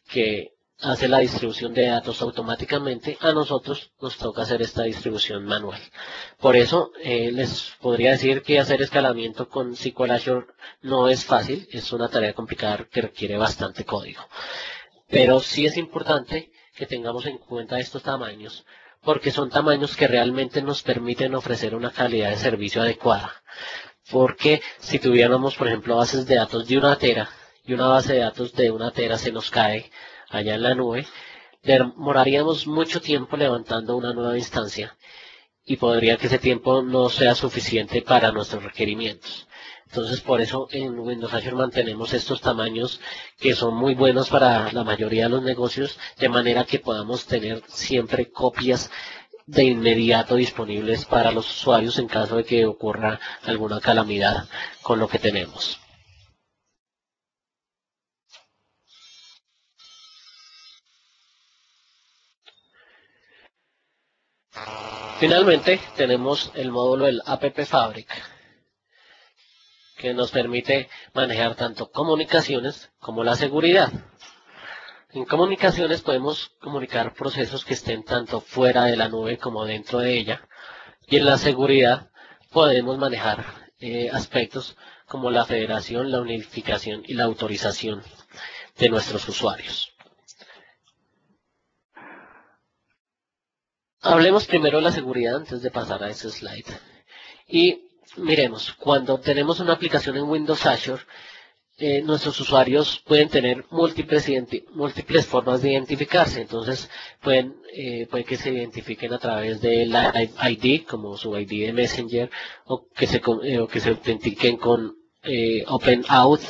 A: que hace la distribución de datos automáticamente, a nosotros nos toca hacer esta distribución manual. Por eso les podría decir que hacer escalamiento con SQL Azure no es fácil, es una tarea complicada que requiere bastante código. Pero sí es importante que tengamos en cuenta estos tamaños, porque son tamaños que realmente nos permiten ofrecer una calidad de servicio adecuada. Porque si tuviéramos, por ejemplo, bases de datos de 1 tera y una base de datos de 1 tera se nos cae allá en la nube, demoraríamos mucho tiempo levantando una nueva instancia y podría que ese tiempo no sea suficiente para nuestros requerimientos. Entonces, por eso en Windows Azure mantenemos estos tamaños que son muy buenos para la mayoría de los negocios, de manera que podamos tener siempre copias de inmediato disponibles para los usuarios en caso de que ocurra alguna calamidad con lo que tenemos. Finalmente, tenemos el módulo del App Fabric, que nos permite manejar tanto comunicaciones como la seguridad. En comunicaciones podemos comunicar procesos que estén tanto fuera de la nube como dentro de ella. Y en la seguridad podemos manejar aspectos como la federación, la unificación y la autorización de nuestros usuarios. Hablemos primero de la seguridad antes de pasar a ese slide. Y miremos, cuando tenemos una aplicación en Windows Azure, nuestros usuarios pueden tener múltiples formas de identificarse. Entonces, puede que se identifiquen a través de la ID, como su ID de Messenger, o que se autentiquen con OpenAuth,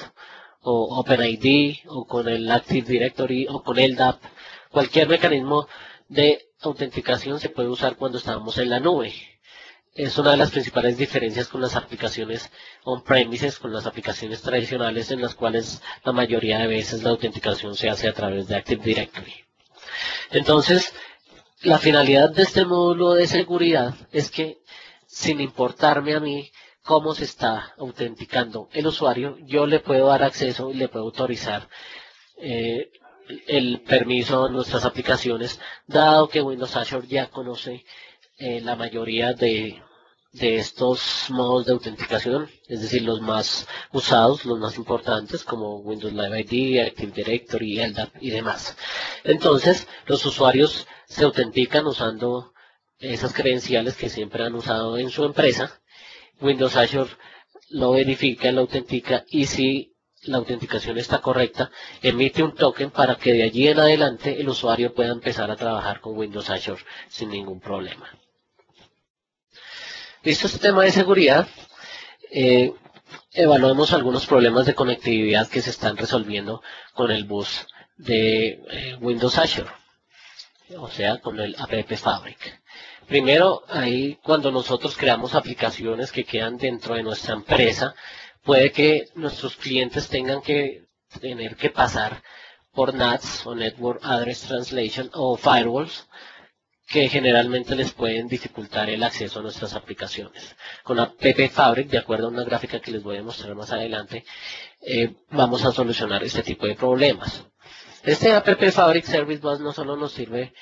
A: o OpenID, o con el Active Directory, o con LDAP. Cualquier mecanismo de autenticación se puede usar cuando estamos en la nube. Es una de las principales diferencias con las aplicaciones on-premises, con las aplicaciones tradicionales en las cuales la mayoría de veces la autenticación se hace a través de Active Directory. Entonces, la finalidad de este módulo de seguridad es que, sin importarme a mí cómo se está autenticando el usuario, yo le puedo dar acceso y le puedo autorizar el permiso a nuestras aplicaciones, dado que Windows Azure ya conoce la mayoría de estos modos de autenticación, es decir, los más usados, los más importantes, como Windows Live ID, Active Directory, LDAP y demás. Entonces, los usuarios se autentican usando esas credenciales que siempre han usado en su empresa. Windows Azure lo verifica, lo autentica y si la autenticación está correcta, emite un token para que de allí en adelante el usuario pueda empezar a trabajar con Windows Azure sin ningún problema. Visto este tema de seguridad, evaluemos algunos problemas de conectividad que se están resolviendo con el bus de Windows Azure, o sea, con el App Fabric. Primero, ahí cuando nosotros creamos aplicaciones que quedan dentro de nuestra empresa, puede que nuestros clientes tengan que tener que pasar por NATs o Network Address Translation o firewalls que generalmente les pueden dificultar el acceso a nuestras aplicaciones. Con App Fabric, de acuerdo a una gráfica que les voy a mostrar más adelante, vamos a solucionar este tipo de problemas. Este App Fabric Service Bus no solo nos sirve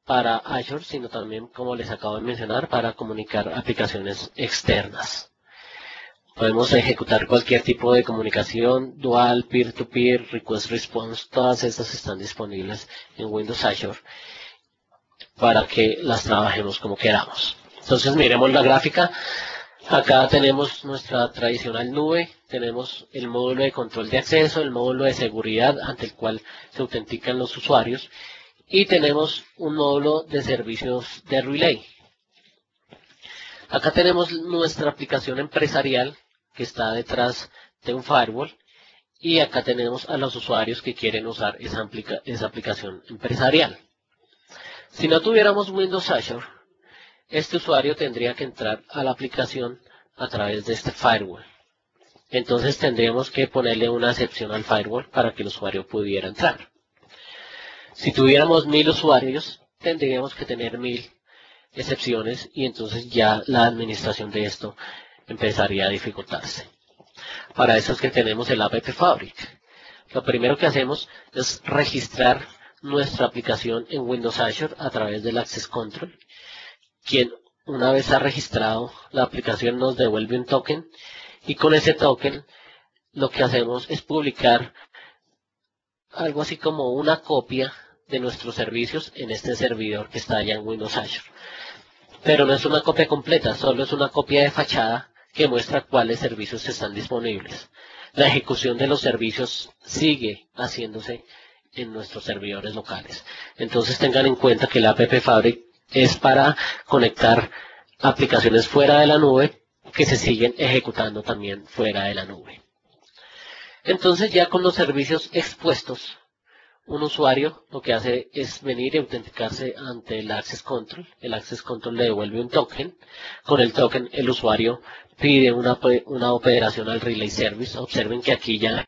A: para Azure, sino también, como les acabo de mencionar, para comunicar aplicaciones externas. Podemos ejecutar cualquier tipo de comunicación, dual, peer-to-peer, request response, todas estas están disponibles en Windows Azure. para que las trabajemos como queramos. Entonces miremos la gráfica. Acá tenemos nuestra tradicional nube, tenemos el módulo de control de acceso, el módulo de seguridad ante el cual se autentican los usuarios y tenemos un módulo de servicios de relay. Acá tenemos nuestra aplicación empresarial que está detrás de un firewall y acá tenemos a los usuarios que quieren usar esa aplicación empresarial. Si no tuviéramos Windows Azure, este usuario tendría que entrar a la aplicación a través de este firewall. Entonces tendríamos que ponerle una excepción al firewall para que el usuario pudiera entrar. Si tuviéramos 1000 usuarios, tendríamos que tener 1000 excepciones y entonces ya la administración de esto empezaría a dificultarse. Para eso es que tenemos el App Fabric. Lo primero que hacemos es registrar nuestra aplicación en Windows Azure a través del Access Control. Quien una vez ha registrado la aplicación nos devuelve un token y con ese token lo que hacemos es publicar algo así como una copia de nuestros servicios en este servidor que está allá en Windows Azure. Pero no es una copia completa, solo es una copia de fachada que muestra cuáles servicios están disponibles. La ejecución de los servicios sigue haciéndose en nuestros servidores locales. Entonces tengan en cuenta que la App Fabric es para conectar aplicaciones fuera de la nube que se siguen ejecutando también fuera de la nube. Entonces ya con los servicios expuestos, un usuario lo que hace es venir y autenticarse ante el Access Control. El Access Control le devuelve un token. Con el token el usuario pide una operación al Relay Service. Observen que aquí ya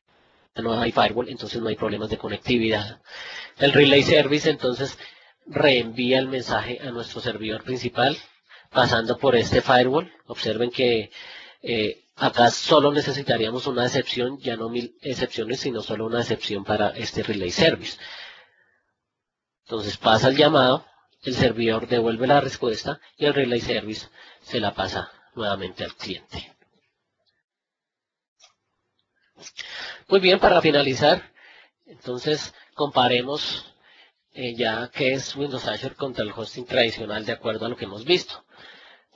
A: no hay firewall, entonces no hay problemas de conectividad. El Relay Service entonces reenvía el mensaje a nuestro servidor principal pasando por este firewall. Observen que acá solo necesitaríamos una excepción, ya no 1000 excepciones, sino solo una excepción para este Relay Service. Entonces pasa el llamado, el servidor devuelve la respuesta y el Relay Service se la pasa nuevamente al cliente. Muy bien, para finalizar, entonces comparemos ya qué es Windows Azure contra el hosting tradicional de acuerdo a lo que hemos visto.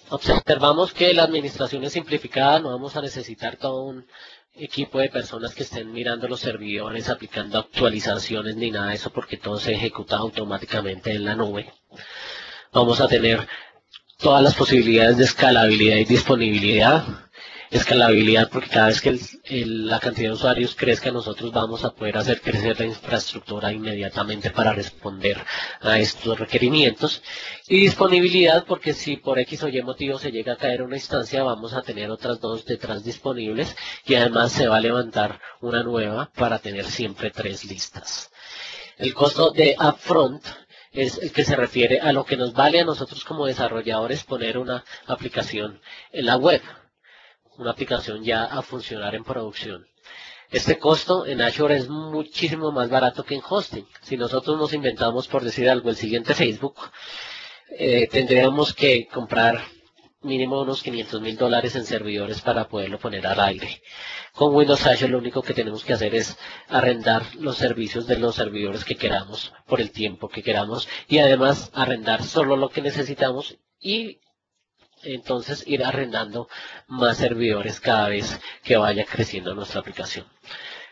A: Observamos que la administración es simplificada, no vamos a necesitar todo un equipo de personas que estén mirando los servidores, aplicando actualizaciones ni nada de eso, porque todo se ejecuta automáticamente en la nube. Vamos a tener todas las posibilidades de escalabilidad y disponibilidad. Escalabilidad porque cada vez que la cantidad de usuarios crezca, nosotros vamos a poder hacer crecer la infraestructura inmediatamente para responder a estos requerimientos. Y disponibilidad porque si por X o Y motivo se llega a caer una instancia, vamos a tener otras dos detrás disponibles y además se va a levantar una nueva para tener siempre 3 listas. El costo de upfront es el que se refiere a lo que nos vale a nosotros como desarrolladores poner una aplicación en la web. Una aplicación ya a funcionar en producción. Este costo en Azure es muchísimo más barato que en hosting. Si nosotros nos inventamos, por decir algo, el siguiente Facebook, tendríamos que comprar mínimo unos $500,000 en servidores para poderlo poner al aire. Con Windows Azure lo único que tenemos que hacer es arrendar los servicios de los servidores que queramos por el tiempo que queramos y además arrendar solo lo que necesitamos y entonces ir arrendando más servidores cada vez que vaya creciendo nuestra aplicación.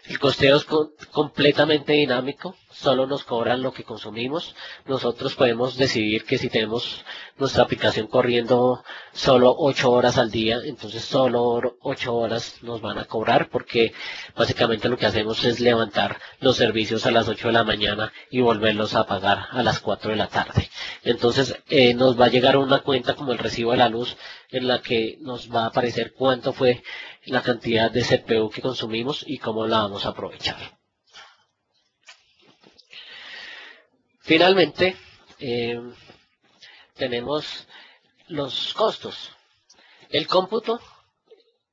A: El costeo es completamente dinámico, solo nos cobran lo que consumimos. Nosotros podemos decidir que si tenemos nuestra aplicación corriendo solo 8 horas al día, entonces solo 8 horas nos van a cobrar porque básicamente lo que hacemos es levantar los servicios a las 8 de la mañana y volverlos a apagar a las 4 de la tarde. Entonces nos va a llegar una cuenta como el recibo de la luz en la que nos va a aparecer cuánto fue la cantidad de CPU que consumimos y cómo la vamos a aprovechar. Finalmente, tenemos los costos. El cómputo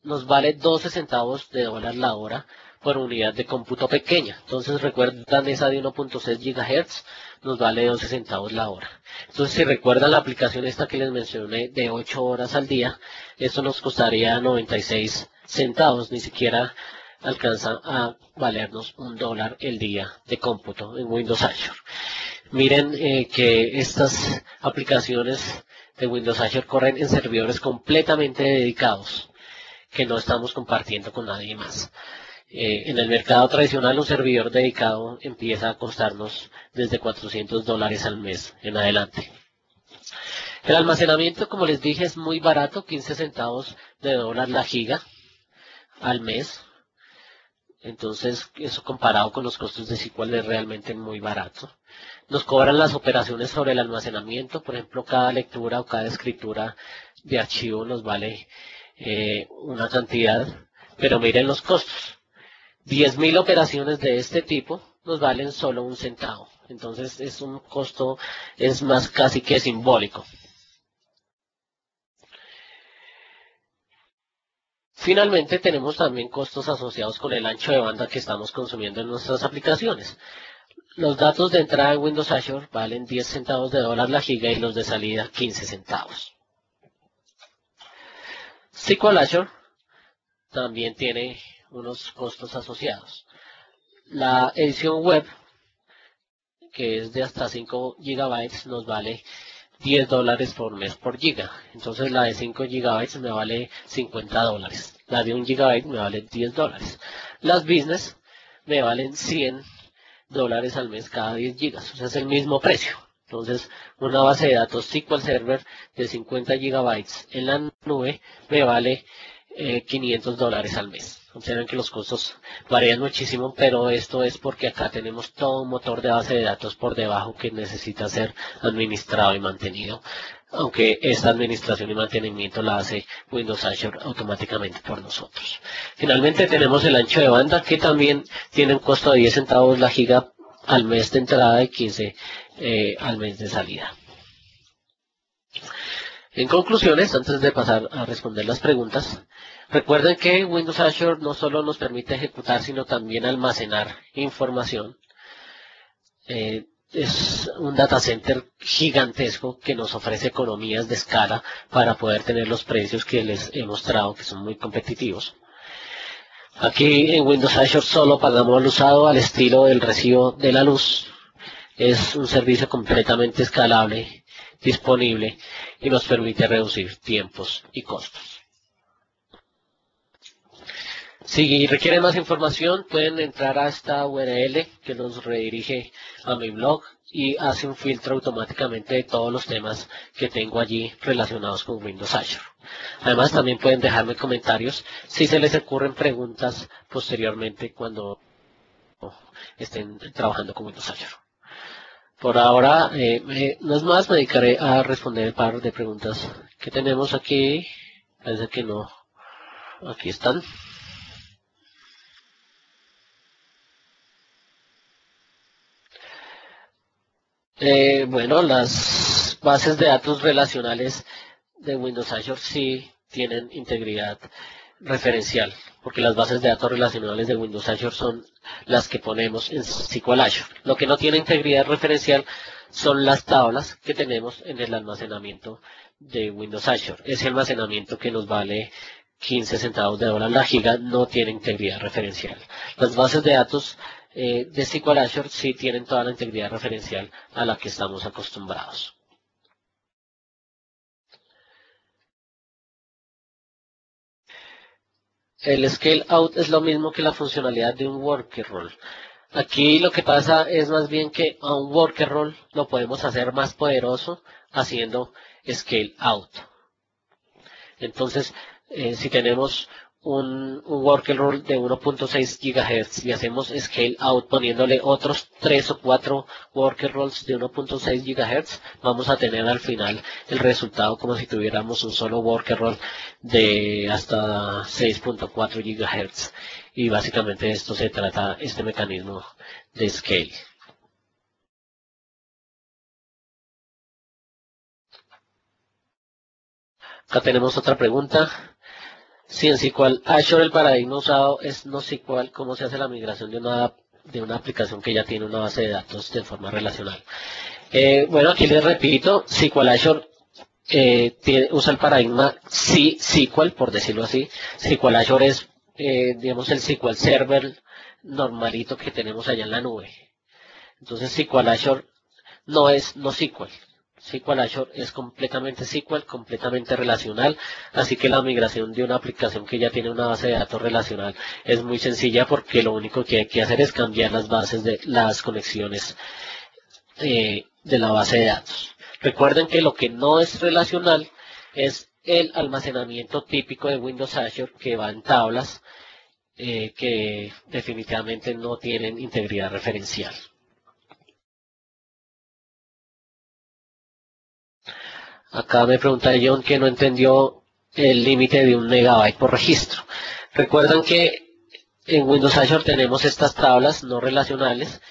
A: nos vale 12 centavos de dólar la hora por unidad de cómputo pequeña. Entonces recuerdan esa de 1.6 GHz, nos vale 12 centavos la hora. Entonces si recuerdan la aplicación esta que les mencioné de 8 horas al día, esto nos costaría 96 centavos, ni siquiera alcanza a valernos $1 el día de cómputo en Windows Azure. Miren que estas aplicaciones de Windows Azure corren en servidores completamente dedicados, que no estamos compartiendo con nadie más. En el mercado tradicional, un servidor dedicado empieza a costarnos desde $400 al mes en adelante. El almacenamiento, como les dije, es muy barato, 15 centavos de dólar la giga al mes. Entonces, eso comparado con los costos de SQL es realmente muy barato. Nos cobran las operaciones sobre el almacenamiento, por ejemplo, cada lectura o cada escritura de archivo nos vale una cantidad, pero miren los costos. 10.000 operaciones de este tipo nos valen solo un centavo. Entonces, es un costo, es más casi que simbólico. Finalmente, tenemos también costos asociados con el ancho de banda que estamos consumiendo en nuestras aplicaciones. Los datos de entrada en Windows Azure valen 10 centavos de dólar la giga y los de salida 15 centavos. SQL Azure también tiene unos costos asociados. La edición web, que es de hasta 5 gigabytes, nos vale $10 por mes por giga. Entonces la de 5 gigabytes me vale $50. La de 1 gigabyte me vale $10. Las business me valen $100 al mes cada 10 gigas. O sea, es el mismo precio. Entonces, una base de datos SQL Server de 50 gigabytes en la nube me vale $500 al mes. Observen que los costos varían muchísimo, pero esto es porque acá tenemos todo un motor de base de datos por debajo que necesita ser administrado y mantenido, aunque esta administración y mantenimiento la hace Windows Azure automáticamente por nosotros. Finalmente tenemos el ancho de banda, que también tiene un costo de 10 centavos la giga al mes de entrada y 15 al mes de salida. En conclusiones, antes de pasar a responder las preguntas, recuerden que Windows Azure no solo nos permite ejecutar, sino también almacenar información. Es un data center gigantesco que nos ofrece economías de escala para poder tener los precios que les he mostrado, que son muy competitivos. Aquí en Windows Azure solo pagamos al usado al estilo del recibo de la luz. Es un servicio completamente escalable, disponible y nos permite reducir tiempos y costos. Si requieren más información, pueden entrar a esta URL que los redirige a mi blog y hace un filtro automáticamente de todos los temas que tengo allí relacionados con Windows Azure. Además, también pueden dejarme comentarios si se les ocurren preguntas posteriormente cuando estén trabajando con Windows Azure. Por ahora, no es más, me dedicaré a responder el par de preguntas que tenemos aquí. Parece que no. Aquí están. Bueno, las bases de datos relacionales de Windows Azure sí tienen integridad referencial, porque las bases de datos relacionales de Windows Azure son las que ponemos en SQL Azure. Lo que no tiene integridad referencial son las tablas que tenemos en el almacenamiento de Windows Azure. Ese almacenamiento que nos vale 15 centavos de dólar la giga no tiene integridad referencial. Las bases de datos de SQL Azure sí tienen toda la integridad referencial a la que estamos acostumbrados. El scale out es lo mismo que la funcionalidad de un worker role. Aquí lo que pasa es más bien que a un worker role lo podemos hacer más poderoso haciendo scale out. Entonces, si tenemos un worker role de 1.6 GHz y hacemos scale out poniéndole otros 3 o 4 worker roles de 1.6 GHz, vamos a tener al final el resultado como si tuviéramos un solo worker role de hasta 6.4 GHz. Y básicamente de esto se trata este mecanismo de scale. Acá tenemos otra pregunta. Si en SQL Azure el paradigma usado es NoSQL, ¿cómo se hace la migración de una aplicación que ya tiene una base de datos de forma relacional? Bueno, aquí les repito, SQL Azure usa el paradigma SQL, por decirlo así. SQL Azure es, digamos, el SQL Server normalito que tenemos allá en la nube. Entonces, SQL Azure no es NoSQL. SQL Azure es completamente SQL, completamente relacional, así que la migración de una aplicación que ya tiene una base de datos relacional es muy sencilla porque lo único que hay que hacer es cambiar las bases de las conexiones de la base de datos. Recuerden que lo que no es relacional es el almacenamiento típico de Windows Azure que va en tablas que definitivamente no tienen integridad referencial. Acá me pregunta John que no entendió el límite de 1 megabyte por registro. Recuerdan que en Windows Azure tenemos estas tablas no relacionales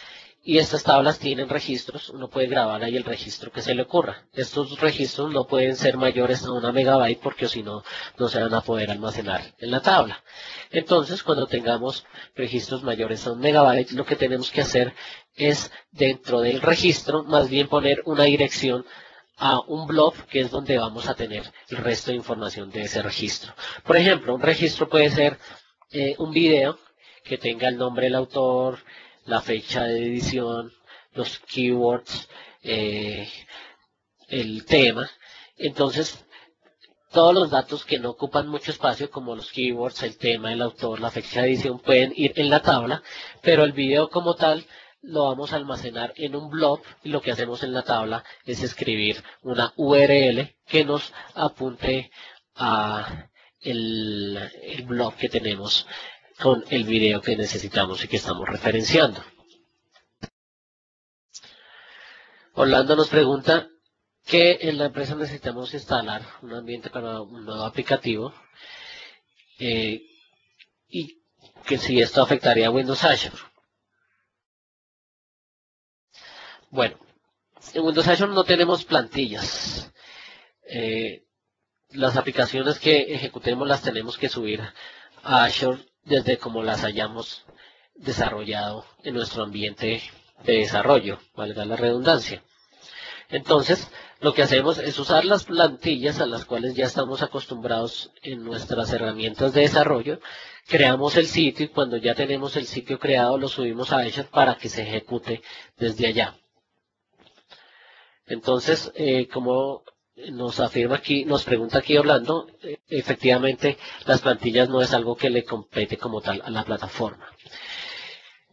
A: y estas tablas tienen registros. Uno puede grabar ahí el registro que se le ocurra. Estos registros no pueden ser mayores a 1 megabyte porque si no, no se van a poder almacenar en la tabla. Entonces, cuando tengamos registros mayores a 1 megabyte, lo que tenemos que hacer es dentro del registro más bien poner una dirección a un blob que es donde vamos a tener el resto de información de ese registro. Por ejemplo, un registro puede ser un video que tenga el nombre del autor, la fecha de edición, los keywords, el tema. Entonces, todos los datos que no ocupan mucho espacio, como los keywords, el tema, el autor, la fecha de edición, pueden ir en la tabla, pero el video como tal lo vamos a almacenar en un blob y lo que hacemos en la tabla es escribir una URL que nos apunte a el blob que tenemos con el video que necesitamos y que estamos referenciando. Orlando nos pregunta que en la empresa necesitamos instalar un ambiente para un nuevo aplicativo y que si esto afectaría a Windows Azure. Bueno, en Windows Azure no tenemos plantillas. Las aplicaciones que ejecutemos las tenemos que subir a Azure desde como las hayamos desarrollado en nuestro ambiente de desarrollo, valga la redundancia. Entonces, lo que hacemos es usar las plantillas a las cuales ya estamos acostumbrados en nuestras herramientas de desarrollo, creamos el sitio y cuando ya tenemos el sitio creado lo subimos a Azure para que se ejecute desde allá. Entonces, como nos afirma aquí, nos pregunta aquí Orlando, efectivamente las plantillas no es algo que le compete como tal a la plataforma.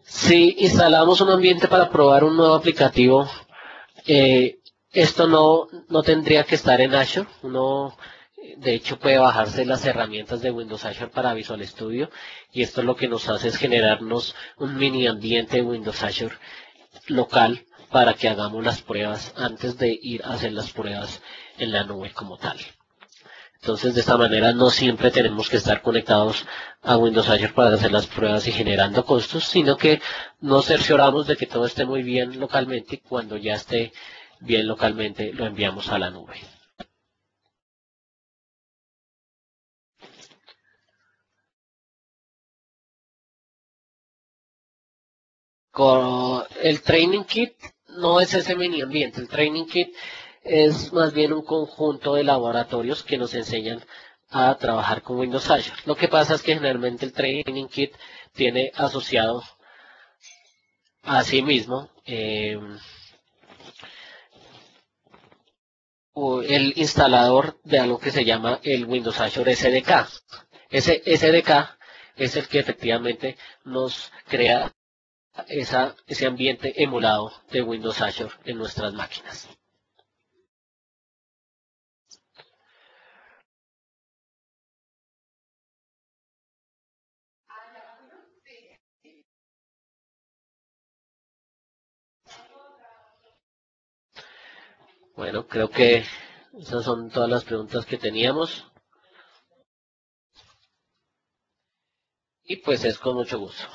A: Si instalamos un ambiente para probar un nuevo aplicativo, esto no tendría que estar en Azure. Uno, de hecho, puede bajarse las herramientas de Windows Azure para Visual Studio y esto lo que nos hace es generarnos un mini ambiente de Windows Azure local para que hagamos las pruebas antes de ir a hacer las pruebas en la nube como tal. Entonces, de esta manera no siempre tenemos que estar conectados a Windows Azure para hacer las pruebas y generando costos, sino que nos cercioramos de que todo esté muy bien localmente y cuando ya esté bien localmente lo enviamos a la nube. El Training Kit no es ese mini ambiente, el Training Kit es más bien un conjunto de laboratorios que nos enseñan a trabajar con Windows Azure. Lo que pasa es que generalmente el Training Kit tiene asociado a sí mismo el instalador de algo que se llama el Windows Azure SDK. Ese SDK es el que efectivamente nos crea ese ambiente emulado de Windows Azure en nuestras máquinas. Bueno, creo que esas son todas las preguntas que teníamos. Y pues es con mucho gusto.